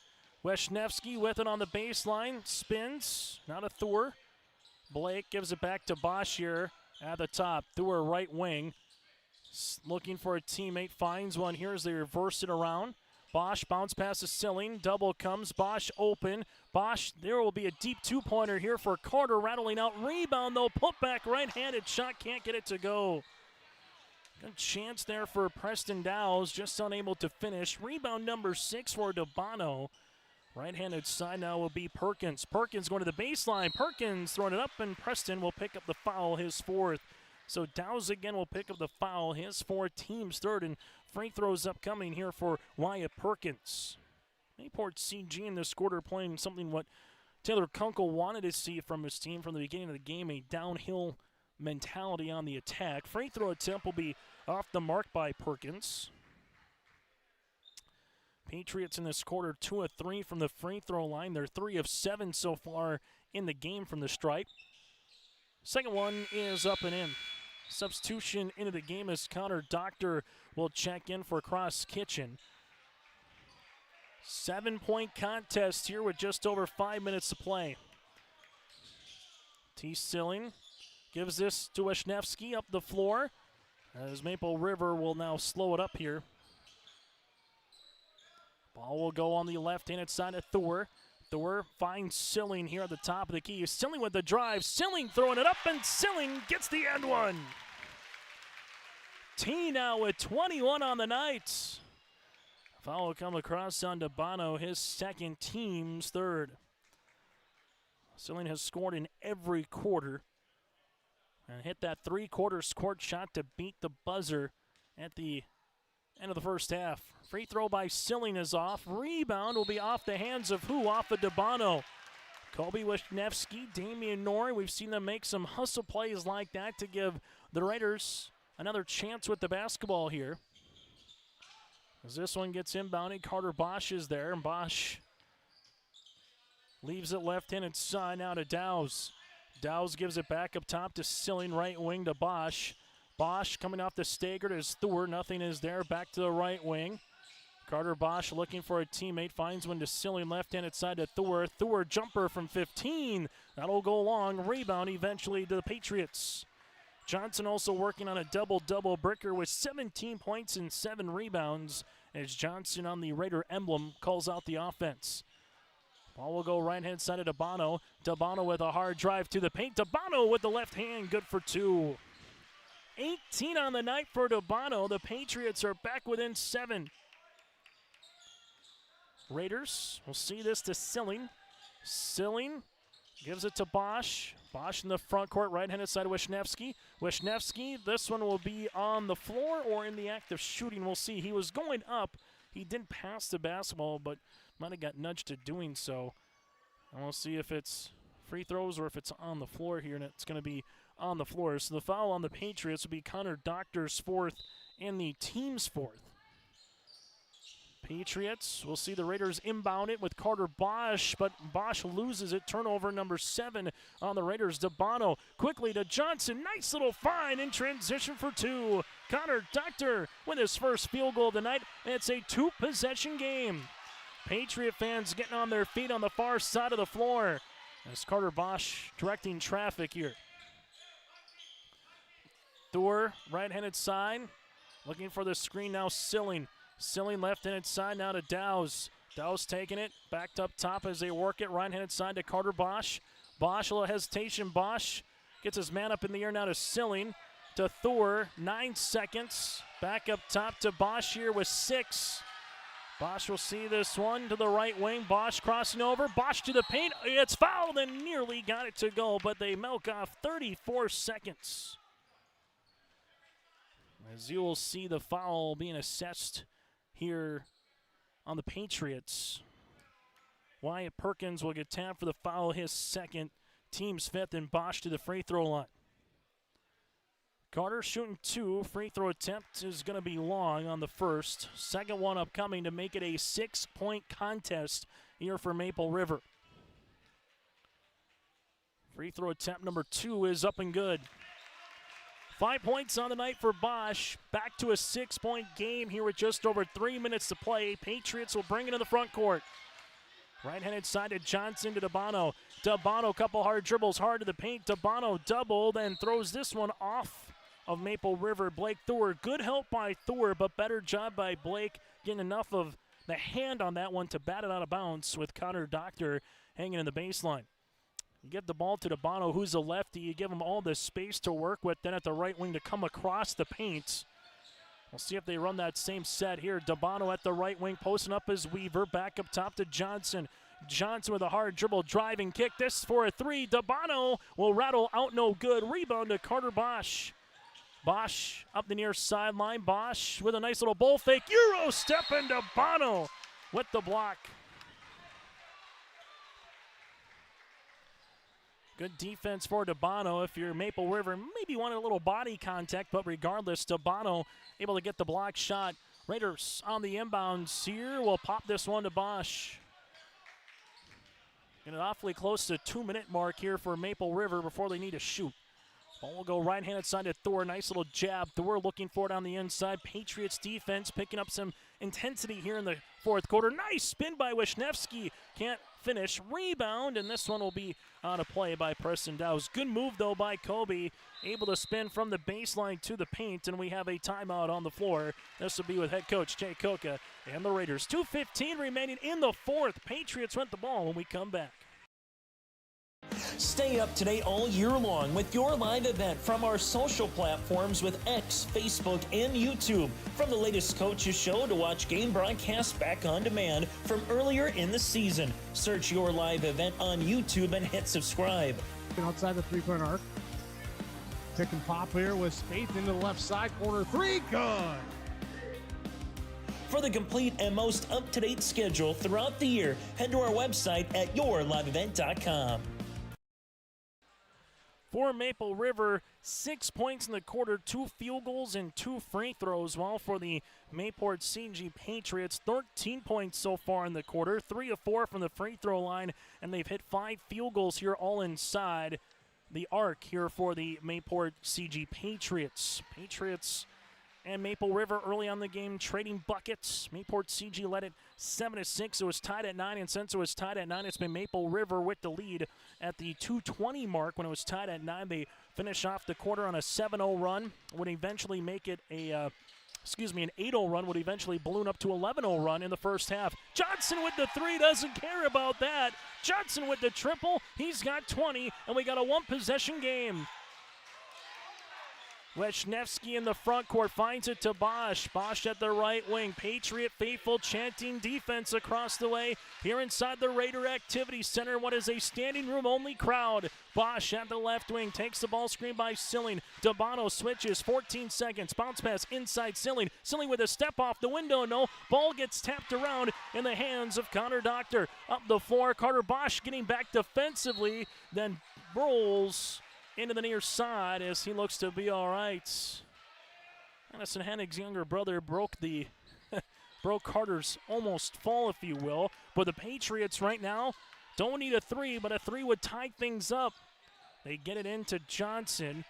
Wisniewski with it on the baseline, spins, not a Thur. Blake gives it back to Bosch here at the top. Thur right wing, looking for a teammate, finds one here as they reverse it around. Bosch bounce pass to Silling, double comes, Bosch open. Bosch, there will be a deep two-pointer here for Carter, rattling out, rebound though, put back, right-handed shot, can't get it to go. Good chance there for Preston Dowes, just unable to finish. Rebound number 6 for DeBano. Right-handed side now will be Perkins. Perkins going to the baseline. Perkins throwing it up, and Preston will pick up the foul, his fourth. So Dowes again will pick up the foul, his fourth, team's third, and free throws upcoming here for Wyatt Perkins. Mayport CG in this quarter playing something what Taylor Kunkel wanted to see from his team from the beginning of the game, a downhill mentality on the attack. Free throw attempt will be off the mark by Perkins. Patriots in this quarter 2 of 3 from the free throw line. They're 3 of 7 so far in the game from the stripe. Second one is up and in. Substitution into the game as Connor Doctor will check in for Cross Kitchen. 7-point contest here with just over 5 minutes to play. T. Silling gives this to Wisniewski up the floor as Maple River will now slow it up here. Ball will go on the left-handed side of Thur. Thur finds Silling here at the top of the key. Silling with the drive. Silling throwing it up, and Silling gets the end one. T now with 21 on the night. Foul will come across on DeBano, his second, team's third. Silling has scored in every quarter and hit that three-quarter scored shot to beat the buzzer at the end of the first half. Free throw by Silling is off. Rebound will be off the hands of who? Off of DeBano. Kobe Wisniewski, Damian Norrie. We've seen them make some hustle plays like that to give the Raiders another chance with the basketball here. As this one gets inbounded, Carter Bosch is there, and Bosch leaves it left-handed side now to Dowes. Dowes gives it back up top to Silling, right wing to Bosch. Bosch coming off the stagger to Thur. Nothing is there. Back to the right wing. Carter Bosch looking for a teammate. Finds one to Silling, left-handed side to Thur. Thur jumper from 15. That'll go long. Rebound eventually to the Patriots. Johnson also working on a double-double. Bricker with 17 points and 7 rebounds as Johnson on the Raider emblem calls out the offense. Ball will go right-hand side of DeBano. DeBano with a hard drive to the paint. DeBano with the left hand, good for 2. 18 on the night for DeBano. The Patriots are back within 7. Raiders will see this to Silling. Silling gives it to Bosch. Bosch in the front court, right-handed side of Wisniewski. Wisniewski, this one will be on the floor or in the act of shooting. We'll see. He was going up. He didn't pass the basketball, but might have got nudged to doing so. And we'll see if it's free throws or if it's on the floor here, and it's going to be on the floor. So the foul on the Patriots will be Connor Doctor's fourth and the team's fourth. Patriots will see the Raiders inbound it with Carter Bosch, but Bosch loses it. Turnover number 7 on the Raiders. DeBano quickly to Johnson. Nice little find in transition for 2. Connor Doctor with his first field goal of the night. It's a 2-possession game. Patriot fans getting on their feet on the far side of the floor as Carter Bosch directing traffic here. Thur, right-handed side, looking for the screen now. Silling. Silling left-handed side now to Dowes. Dowes taking it, backed up top as they work it. Right-handed side to Carter Bosch. Bosch, a little hesitation. Bosch gets his man up in the air now to Silling. To Thor, 9 seconds. Back up top to Bosch here with 6. Bosch will see this one to the right wing. Bosch crossing over. Bosch to the paint. It's fouled and nearly got it to go, but they milk off 34 seconds. As you will see the foul being assessed here on the Patriots. Wyatt Perkins will get tapped for the foul, his second, team's 5th, and Bosch to the free throw line. Carter shooting 2. Free throw attempt is going to be long on the first. Second one upcoming to make it a 6-point contest here for Maple River. Free throw attempt number 2 is up and good. 5 points on the night for Bosch. Back to a 6-point game here with just over 3 minutes to play. Patriots will bring it to the front court. Right-handed side to Johnson to Dabano. Dabano, couple hard dribbles, hard to the paint. Dabano double, then throws this one off of Maple River. Blake Thor, good help by Thor, but better job by Blake getting enough of the hand on that one to bat it out of bounds with Connor Doctor hanging in the baseline. You give the ball to Dabano, who's a lefty. You give him all the space to work with, then at the right wing to come across the paint. We'll see if they run that same set here. Dabano at the right wing, posting up as Weaver. Back up top to Johnson. Johnson with a hard dribble, driving kick. This for a 3. Dabano will rattle out, no good. Rebound to Carter Bosch. Bosch up the near sideline. Bosch with a nice little bull fake. Euro step, and Dabano with the block. Good defense for Dabano. If you're Maple River, maybe wanted a little body contact, but regardless, Dabano able to get the block shot. Raiders on the inbounds here. Will pop this one to Bosch. Getting awfully close to 2-minute mark here for Maple River before they need to shoot. Ball will go right-handed side to Thor. Nice little jab. Thor looking for it on the inside. Patriots defense picking up some intensity here in the fourth quarter. Nice spin by Wisniewski. Can't finish. Rebound, and this one will be on a play by Preston Dowse. Good move, though, by Kobe. Able to spin from the baseline to the paint, and we have a timeout on the floor. This will be with head coach Jay Koka and the Raiders. 2:15 remaining in the fourth. Patriots want the ball when we come back. Stay up to date all year long with your live event from our social platforms with X, Facebook, and YouTube. From the latest coaches show to watch game broadcasts back on demand from earlier in the season. Search your live event on YouTube and hit subscribe. Outside the three-point arc. Pick and pop here with Spaeth into the left side corner. 3, good. For the complete and most up-to-date schedule throughout the year, head to our website at yourliveevent.com. For Maple River, 6 points in the quarter, 2 field goals and 2 free throws, while for the Mayport CG Patriots, 13 points so far in the quarter, 3 of 4 from the free throw line, and they've hit 5 field goals here all inside the arc here for the Mayport CG Patriots. Patriots and Maple River early on the game trading buckets. Mayport CG led it 7-6. It was tied at 9, and since it was tied at 9, it's been Maple River with the lead at the 2:20 mark. When it was tied at 9, they finish off the quarter on a 7-0 run. Would eventually make it an 8-0 run. Would eventually balloon up to 11-0 run in the first half. Johnson with the 3, doesn't care about that. Johnson with the triple. He's got 20, and we got a one-possession game. Wisniewski in the front court finds it to Bosch. Bosch at the right wing. Patriot faithful chanting defense across the way. Here inside the Raider Activity Center, what is a standing room only crowd. Bosch at the left wing takes the ball screen by Silling. Dabano switches, 14 seconds. Bounce pass inside Silling. Silling with a step off the window, no. Ball gets tapped around in the hands of Connor Doctor. Up the floor, Carter Bosch getting back defensively, then rolls into the near side as he looks to be all right. Addison Hennig's younger brother broke Carter's almost fall, if you will. But the Patriots right now don't need a 3, but a 3 would tie things up. They get it into Johnson.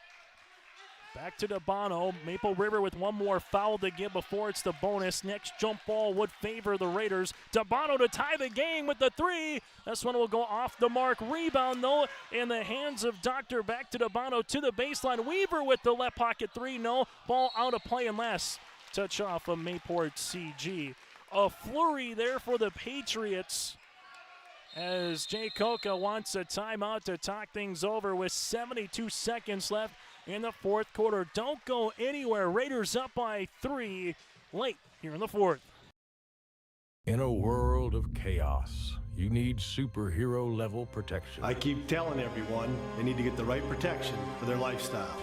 Back to Dabano. Maple River with one more foul to give before it's the bonus. Next jump ball would favor the Raiders. Dabano to tie the game with the 3. This one will go off the mark. Rebound, though, in the hands of Doctor. Back to Dabano to the baseline. Weaver with the left pocket 3. No. Ball out of play and last touch off of Mayport CG. A flurry there for the Patriots. as Jay Coca wants a timeout to talk things over with 72 seconds left in the fourth quarter. Don't go anywhere. Raiders up by 3 late here in the fourth. In a world of chaos, you need superhero-level protection. I keep telling everyone they need to get the right protection for their lifestyle.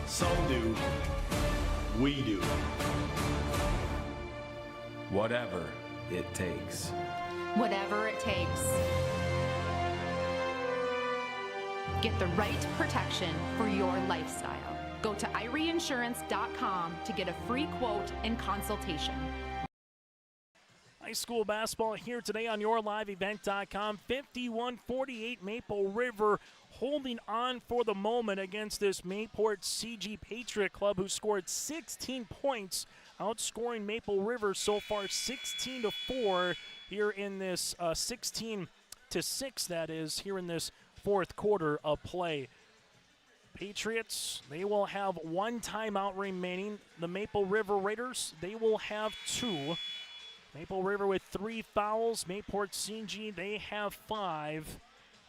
Some do. We do. Whatever it takes. Whatever it takes. Get the right protection for your lifestyle. Go to IRIinsurance.com to get a free quote and consultation. High school basketball here today on YourLiveEvent.com. 51-48 Maple River holding on for the moment against this Mayport CG Patriot Club, who scored 16 points, outscoring Maple River so far 16-4 here in this 16-6, that is, here in this fourth quarter of play. Patriots, they will have 1 timeout remaining. The Maple River Raiders, they will have 2. Maple River with 3 fouls. Mayport CG, they have 5.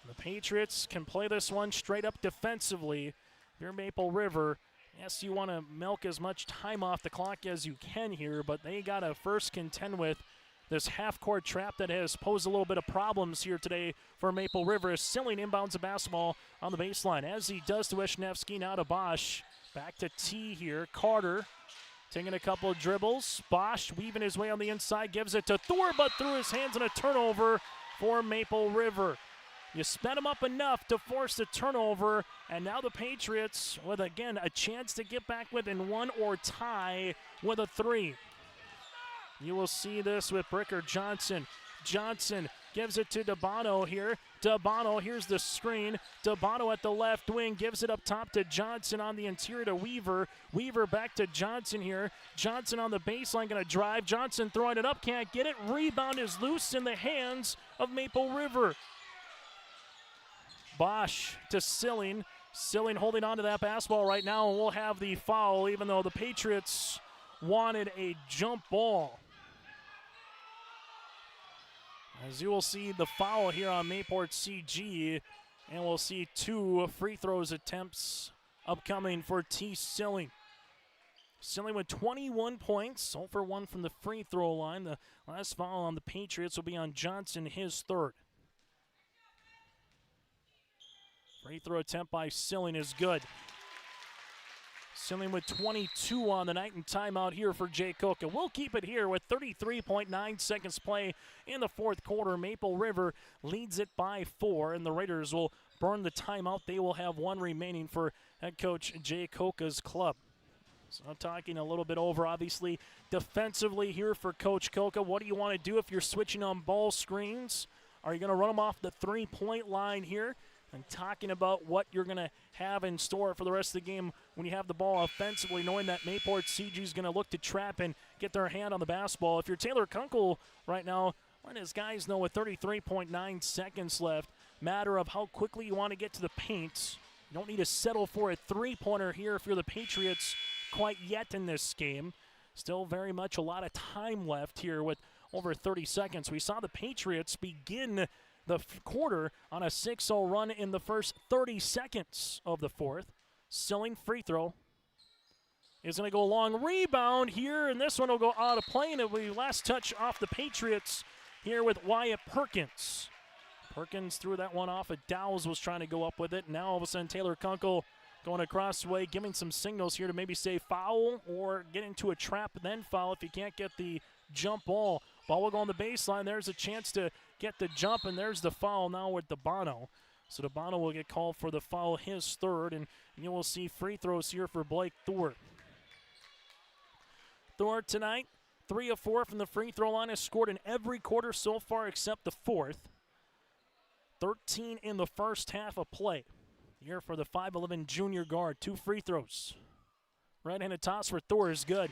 The Patriots can play this one straight up defensively. If you're Maple River, yes, you want to milk as much time off the clock as you can here, but they got to first contend with this half-court trap that has posed a little bit of problems here today for Maple River. Silling inbounds the basketball on the baseline, as he does to Wisniewski, now to Bosch. Back to T here. Carter taking a couple of dribbles. Bosch weaving his way on the inside, gives it to Thor, but through his hands, and a turnover for Maple River. You sped him up enough to force the turnover, and now the Patriots with, again, a chance to get back within 1 or tie with a 3. You will see this with Bricker Johnson. Johnson gives it to Dabano here. Dabano, here's the screen. Dabano at the left wing, gives it up top to Johnson on the interior to Weaver. Weaver back to Johnson here. Johnson on the baseline, going to drive. Johnson throwing it up, can't get it. Rebound is loose in the hands of Maple River. Bosch to Silling. Silling holding on to that basketball right now, and we'll have the foul, even though the Patriots wanted a jump ball. As you will see the foul here on Mayport CG, and we'll see 2 free throws attempts upcoming for T. Silling. Silling with 21 points, 0 for 1 from the free throw line. The last foul on the Patriots will be on Johnson, his 3rd. Free throw attempt by Silling is good. Silling with 22 on the night, and timeout here for Jay Coca. We'll keep it here with 33.9 seconds play in the fourth quarter. Maple River leads it by 4, and the Raiders will burn the timeout. They will have 1 remaining for head coach Jay Coca's club. So I'm talking a little bit over, obviously, defensively here for Coach Coca. What do you want to do if you're switching on ball screens? Are you going to run them off the 3-point line here? And talking about what you're going to have in store for the rest of the game when you have the ball offensively, knowing that Mayport CG is going to look to trap and get their hand on the basketball. If you're Taylor Kunkel right now, let his guys know with 33.9 seconds left, matter of how quickly you want to get to the paint. You don't need to settle for a 3-pointer here if you're the Patriots quite yet in this game. Still very much a lot of time left here with over 30 seconds. We saw the Patriots begin the quarter on a 6-0 run in the first 30 seconds of the fourth. Silling free throw is going to go long. Rebound here, and this one will go out of play, and it will be last touch off the Patriots here with Wyatt Perkins. Perkins threw that one off. Dowles was trying to go up with it. Now all of a sudden Taylor Kunkel going across the way, giving some signals here to maybe say foul or get into a trap, then foul if you can't get the jump ball. Ball will go on the baseline. There's a chance to get the jump, and there's the foul now with Dabano. So Dabano will get called for the foul, his 3rd, and you will see free throws here for Blake Thor. Thor tonight, 3 of 4 from the free throw line, has scored in every quarter so far except the 4th. 13 in the first half of play. Here for the 5'11 junior guard, 2 free throws. Right-handed toss for Thor is good.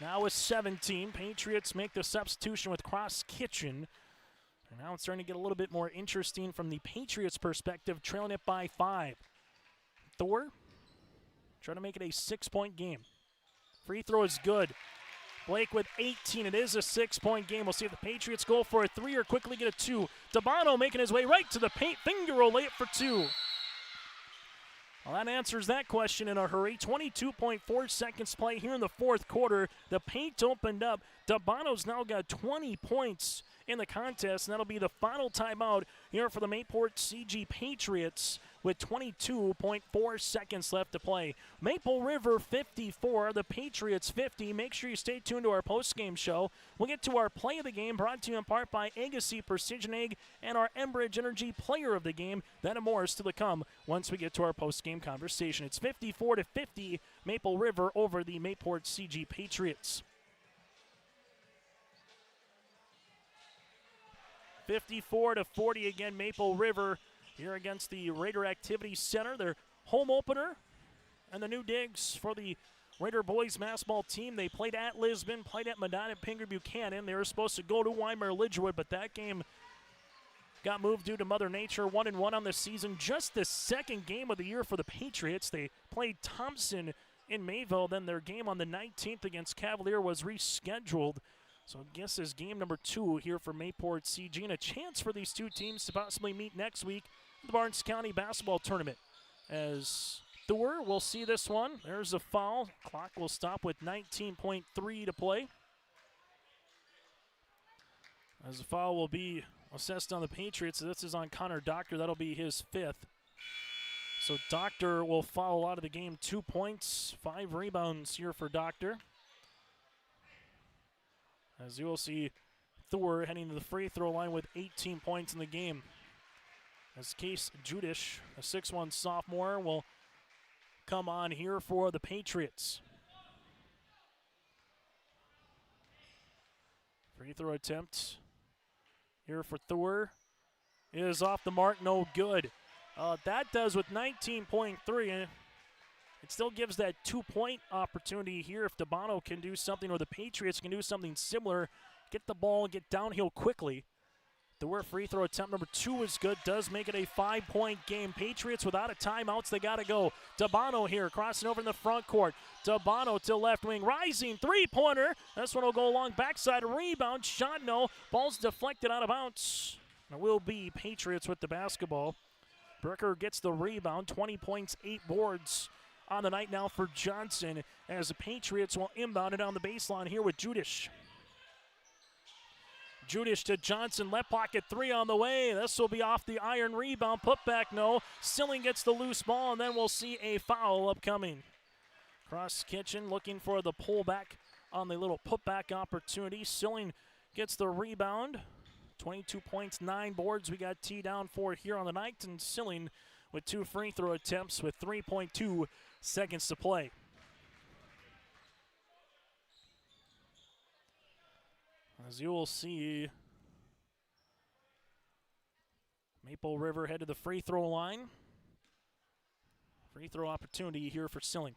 Now with 17, Patriots make the substitution with Cross Kitchen. And now it's starting to get a little bit more interesting from the Patriots' perspective, trailing it by 5. Thor trying to make it a 6-point game. Free throw is good. Blake with 18. It is a 6-point game. We'll see if the Patriots go for a 3 or quickly get a 2. Dabano making his way right to the paint. Finger roll layup for 2. Well, that answers that question in a hurry. 22.4 seconds play here in the fourth quarter. The paint opened up. Dabano's now got 20 points in the contest, and that'll be the final timeout here for the Mayport CG Patriots with 22.4 seconds left to play. Maple River 54, the Patriots 50. Make sure you stay tuned to our post-game show. We'll get to our play of the game, brought to you in part by Agassi Precision Egg and our Enbridge Energy player of the game. That and more is still to come once we get to our post-game conversation. It's 54-50, Maple River over the Mayport CG Patriots. 54-40 again, Maple River here against the Raider Activity Center. Their home opener and the new digs for the Raider boys basketball team. They played at Lisbon, played at Medina, Pingree Buchanan. They were supposed to go to Weimar Lidgerwood, but that game got moved due to Mother Nature. 1-1 on the season. Just the second game of the year for the Patriots. They played Thompson in Mayville. Then their game on the 19th against Cavalier was rescheduled. So I guess this is game number 2 here for Mayport CG, and a chance for these two teams to possibly meet next week in the Barnes County basketball tournament. As Thor will see this one. There's a foul. Clock will stop with 19.3 to play. As the foul will be assessed on the Patriots. This is on Connor Doctor. That'll be his 5th. So Doctor will foul out of the game. 2 points, 5 rebounds here for Doctor. As you will see, Thor heading to the free throw line with 18 points in the game. As Case Judish, a 6'1 sophomore, will come on here for the Patriots. Free throw attempt here for Thor is off the mark, no good. That does with 19.3. It still gives that 2-point opportunity here if Dabano can do something or the Patriots can do something similar, get the ball and get downhill quickly. The free throw attempt number 2 is good, does make it a 5-point game. Patriots without a timeouts, they got to go. Dabano here, crossing over in the front court. Dabano to left wing, rising three-pointer. This one will go along backside, rebound, shot no. Ball's deflected out of bounds. It will be Patriots with the basketball. Bricker gets the rebound, 20 points, 8 boards on the night now for Johnson, as the Patriots will inbound it on the baseline here with Judish. Judish to Johnson, left pocket 3 on the way. This will be off the iron rebound, put back no. Silling gets the loose ball, and then we'll see a foul upcoming. Cross Kitchen looking for the pullback on the little putback opportunity. Silling gets the rebound. 22 points, 9 boards we got teed down for here on the night, and Silling with 2 free throw attempts with 3.2 seconds to play. As you will see, Maple River head to the free throw line. Free throw opportunity here for Silling.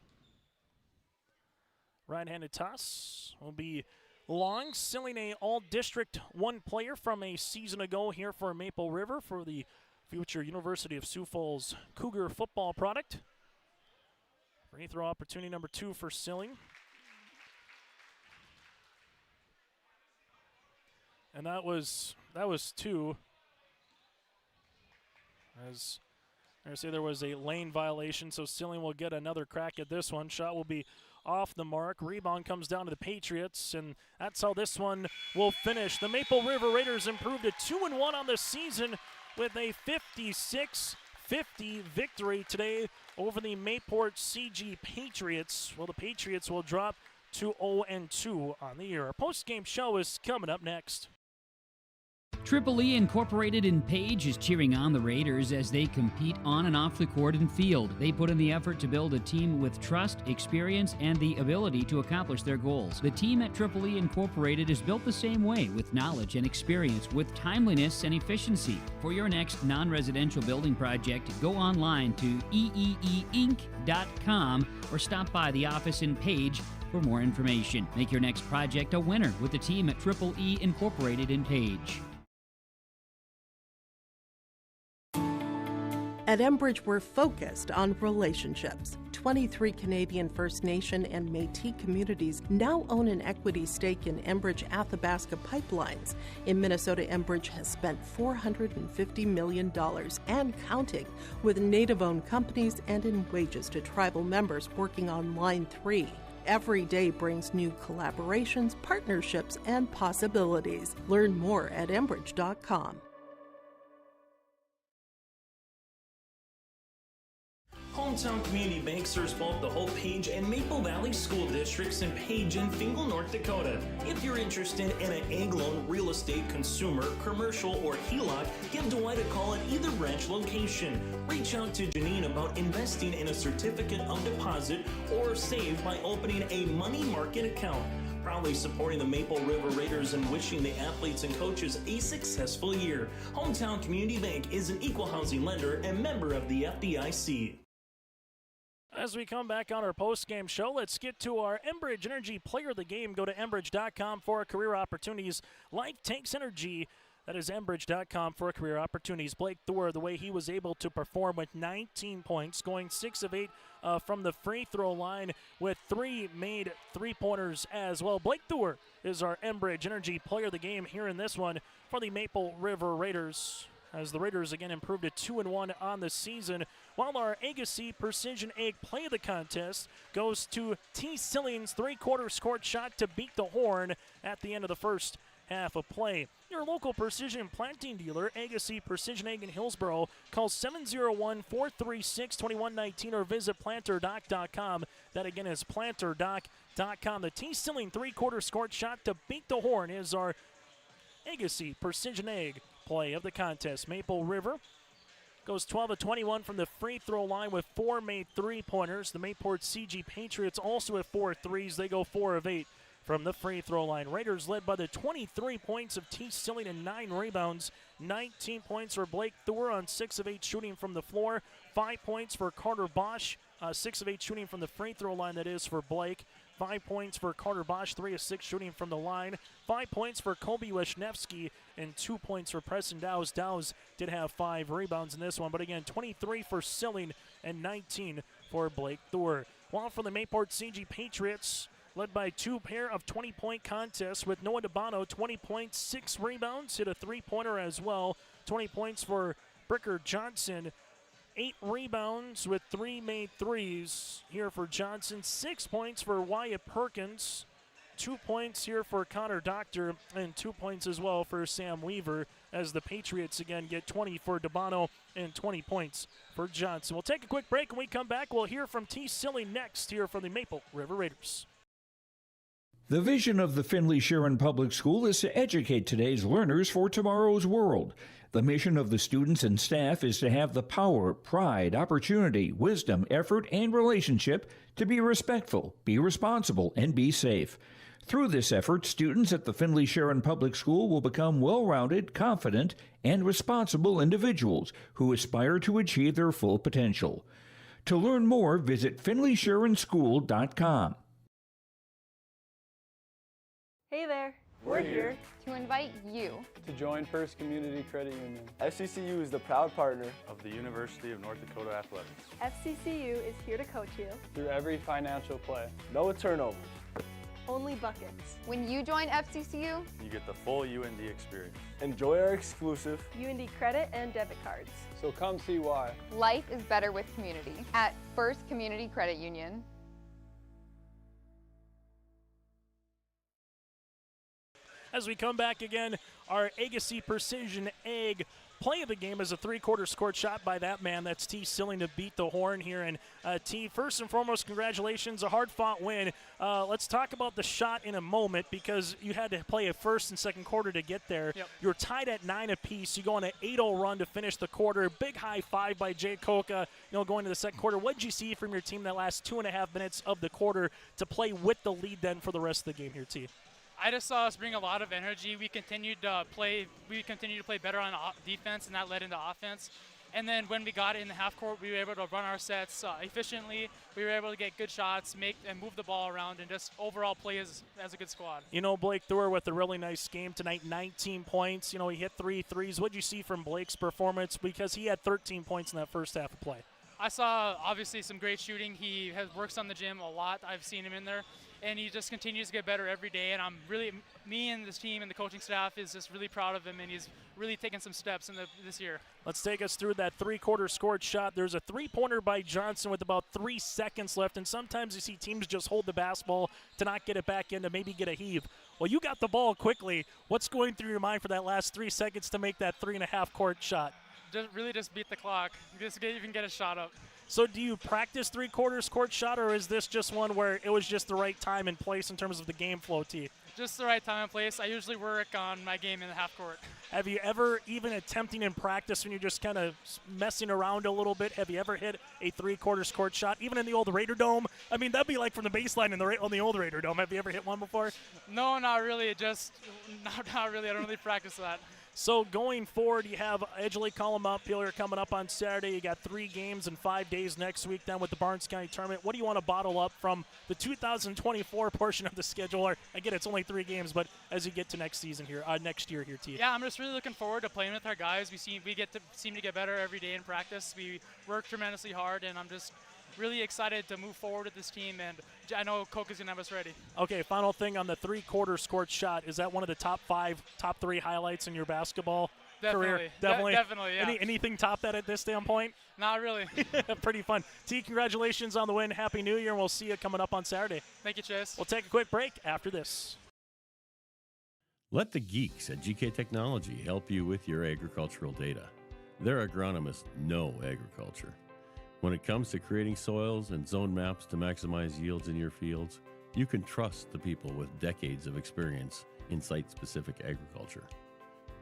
Right-handed toss will be long. Silling, a all-district 1 player from a season ago here for Maple River for the future University of Sioux Falls Cougar football product. Free throw opportunity number 2 for Silling. And that was 2. As I say, there was a lane violation, so Silling will get another crack at this one. Shot will be off the mark. Rebound comes down to the Patriots, and that's how this one will finish. The Maple River Raiders improved to 2-1 on the season with a 56-50 victory today over the Mayport CG Patriots. Well, the Patriots will drop to 0-2 on the year. Our post-game show is coming up next. Triple E Incorporated in Page is cheering on the Raiders as they compete on and off the court and field. They put in the effort to build a team with trust, experience, and the ability to accomplish their goals. The team at Triple E Incorporated is built the same way, with knowledge and experience, with timeliness and efficiency. For your next non-residential building project, go online to eeeinc.com or stop by the office in Page for more information. Make your next project a winner with the team at Triple E Incorporated in Page. At Enbridge, we're focused on relationships. 23 Canadian First Nation and Métis communities now own an equity stake in Enbridge-Athabasca Pipelines. In Minnesota, Enbridge has spent $450 million and counting with Native-owned companies and in wages to tribal members working on Line 3. Every day brings new collaborations, partnerships, and possibilities. Learn more at Enbridge.com. Hometown Community Bank serves both the Hope Page and Maple Valley School Districts in Page and Fingal, North Dakota. If you're interested in an ag loan, real estate, consumer, commercial, or HELOC, give Dwight a call at either branch location. Reach out to Janine about investing in a certificate of deposit or save by opening a money market account. Proudly supporting the Maple River Raiders and wishing the athletes and coaches a successful year. Hometown Community Bank is an equal housing lender and member of the FDIC. As we come back on our post-game show, let's get to our Enbridge Energy Player of the Game. Go to Enbridge.com for career opportunities. Life takes energy. That is Enbridge.com for career opportunities. Blake Thor, the way he was able to perform with 19 points, going 6 of 8 from the free throw line with 3 made three-pointers as well. Blake Thor is our Enbridge Energy Player of the Game here in this one for the Maple River Raiders, as the Raiders again improved to 2-1 on the season, while our Agassi Precision Egg Play of the Contest goes to T. Silling's three-quarter scored shot to beat the horn at the end of the first half of play. Your local precision planting dealer, Agassi Precision Egg in Hillsboro. Call 701-436-2119 or visit planterdoc.com. That again is planterdoc.com. The T. Silling three-quarter scored shot to beat the horn is our Agassi Precision Egg Play of the Contest. Maple River goes 12 of 21 from the free throw line with 4 made three-pointers. The Mayport CG Patriots also have 4 threes. They go 4 of 8 from the free throw line. Raiders led by the 23 points of T. Silling and 9 rebounds. 19 points for Blake Thor on 6 of 8 shooting from the floor. 5 points for Carter Bosch. 6 of 8 shooting from the free throw line, that is for Blake. 5 points for Carter Bosch, 3 of 6 shooting from the line. 5 points for Kobe Wisniewski, and 2 points for Preston Dowes. Dowes did have 5 rebounds in this one, but again, 23 for Silling and 19 for Blake Thor. While for the Mayport CG Patriots, led by 2 pair of 20-point contests with Noah DeBano, 20 points, 6 rebounds, hit a three-pointer as well. 20 points for Bricker Johnson. 8 rebounds with 3 made threes here for Johnson. 6 points for Wyatt Perkins. 2 points here for Connor Doctor, and 2 points as well for Sam Weaver, as the Patriots again get 20 for DeBano and 20 points for Johnson. We'll take a quick break. When we come back, we'll hear from T. Silling next here from the Maple River Raiders. The vision of the Findlay Sharon Public School is to educate today's learners for tomorrow's world. The mission of the students and staff is to have the power, pride, opportunity, wisdom, effort, and relationship to be respectful, be responsible, and be safe. Through this effort, students at the Findlay Sharon Public School will become well-rounded, confident, and responsible individuals who aspire to achieve their full potential. To learn more, visit FindlaySharonSchool.com. Hey there, we're here to invite you to join First Community Credit Union. FCCU is the proud partner of the University of North Dakota Athletics. FCCU is here to coach you through every financial play. No turnovers. Only buckets. When you join FCCU, you get the full UND experience. Enjoy our exclusive UND credit and debit cards. So come see why. Life is better with community at First Community Credit Union. As we come back again, our Agassi Precision Egg Play of the Game is a three-quarter scored shot by that man. That's T. Silling to beat the horn here. And T, first and foremost, congratulations, a hard-fought win. Let's talk about the shot in a moment, because you had to play a first and second quarter to get there. Yep. You're tied at 9 apiece. You go on an 8-0 run to finish the quarter. Big high five by Jay Koka, going to the second quarter. What did you see from your team that last 2.5 minutes of the quarter to play with the lead then for the rest of the game here, T? I just saw us bring a lot of energy. We continued to play better on defense, and that led into offense. And then when we got in the half court, we were able to run our sets efficiently. We were able to get good shots, make and move the ball around, and just overall play as a good squad. Blake Thor with a really nice game tonight, 19 points. He hit 3 threes. What did you see from Blake's performance? Because he had 13 points in that first half of play. I saw obviously some great shooting. He works on the gym a lot. I've seen him in there, and he just continues to get better every day. And me and this team and the coaching staff is just really proud of him, and he's really taken some steps in this year. Let's take us through that three-quarter scored shot. There's a three-pointer by Johnson with about 3 seconds left, and sometimes you see teams just hold the basketball to not get it back in to maybe get a heave. Well, you got the ball quickly. What's going through your mind for that last 3 seconds to make that 3.5 court shot? Just beat the clock. Even get a shot up. So do you practice three-quarters court shot, or is this just one where it was just the right time and place in terms of the game flow, T? Just the right time and place. I usually work on my game in the half court. Have you ever, even attempting in practice when you're just kind of messing around a little bit, have you ever hit a three-quarters court shot, even in the old Raider Dome? I mean, that'd be like from the baseline on the old Raider Dome. Have you ever hit one before? No, not really. Not really. I don't really practice that. So going forward, you have Edgeley Column Pillar coming up on Saturday. You got 3 games in 5 days next week down with the Barnes County Tournament. What do you want to bottle up from the 2024 portion of the schedule? Or, again, it's only 3 games, but as you get to next year here, T. Yeah, I'm just really looking forward to playing with our guys. We seem to get better every day in practice. We work tremendously hard, and I'm just really excited to move forward with this team, and I know Coke is going to have us ready. Okay, final thing on the three-quarter scored shot. Is that one of the top 3 highlights in your basketball career? Definitely, yeah. Anything top that at this standpoint? Not really. Pretty fun. T, congratulations on the win. Happy New Year, and we'll see you coming up on Saturday. Thank you, Chase. We'll take a quick break after this. Let the geeks at GK Technology help you with your agricultural data. Their agronomists know agriculture. When it comes to creating soils and zone maps to maximize yields in your fields, you can trust the people with decades of experience in site-specific agriculture.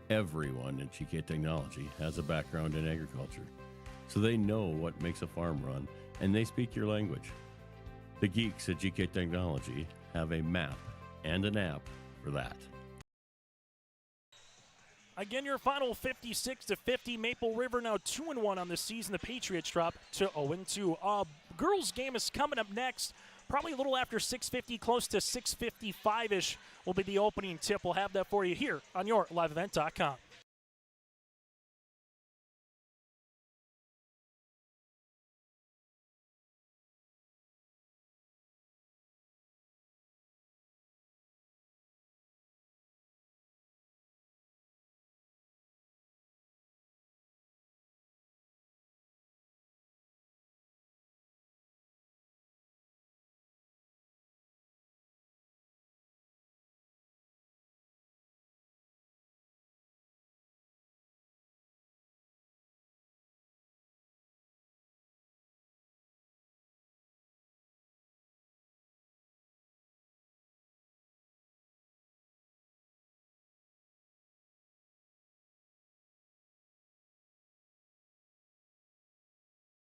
Everyone at GK Technology has a background in agriculture, so they know what makes a farm run, and they speak your language. The geeks at GK Technology have a map and an app for that. Again, your final 56-50. Maple River now 2-1 on the season. The Patriots drop to 0-2. Girls game is coming up next. Probably a little after 6:50, close to 6:55-ish will be the opening tip. We'll have that for you here on your liveevent.com.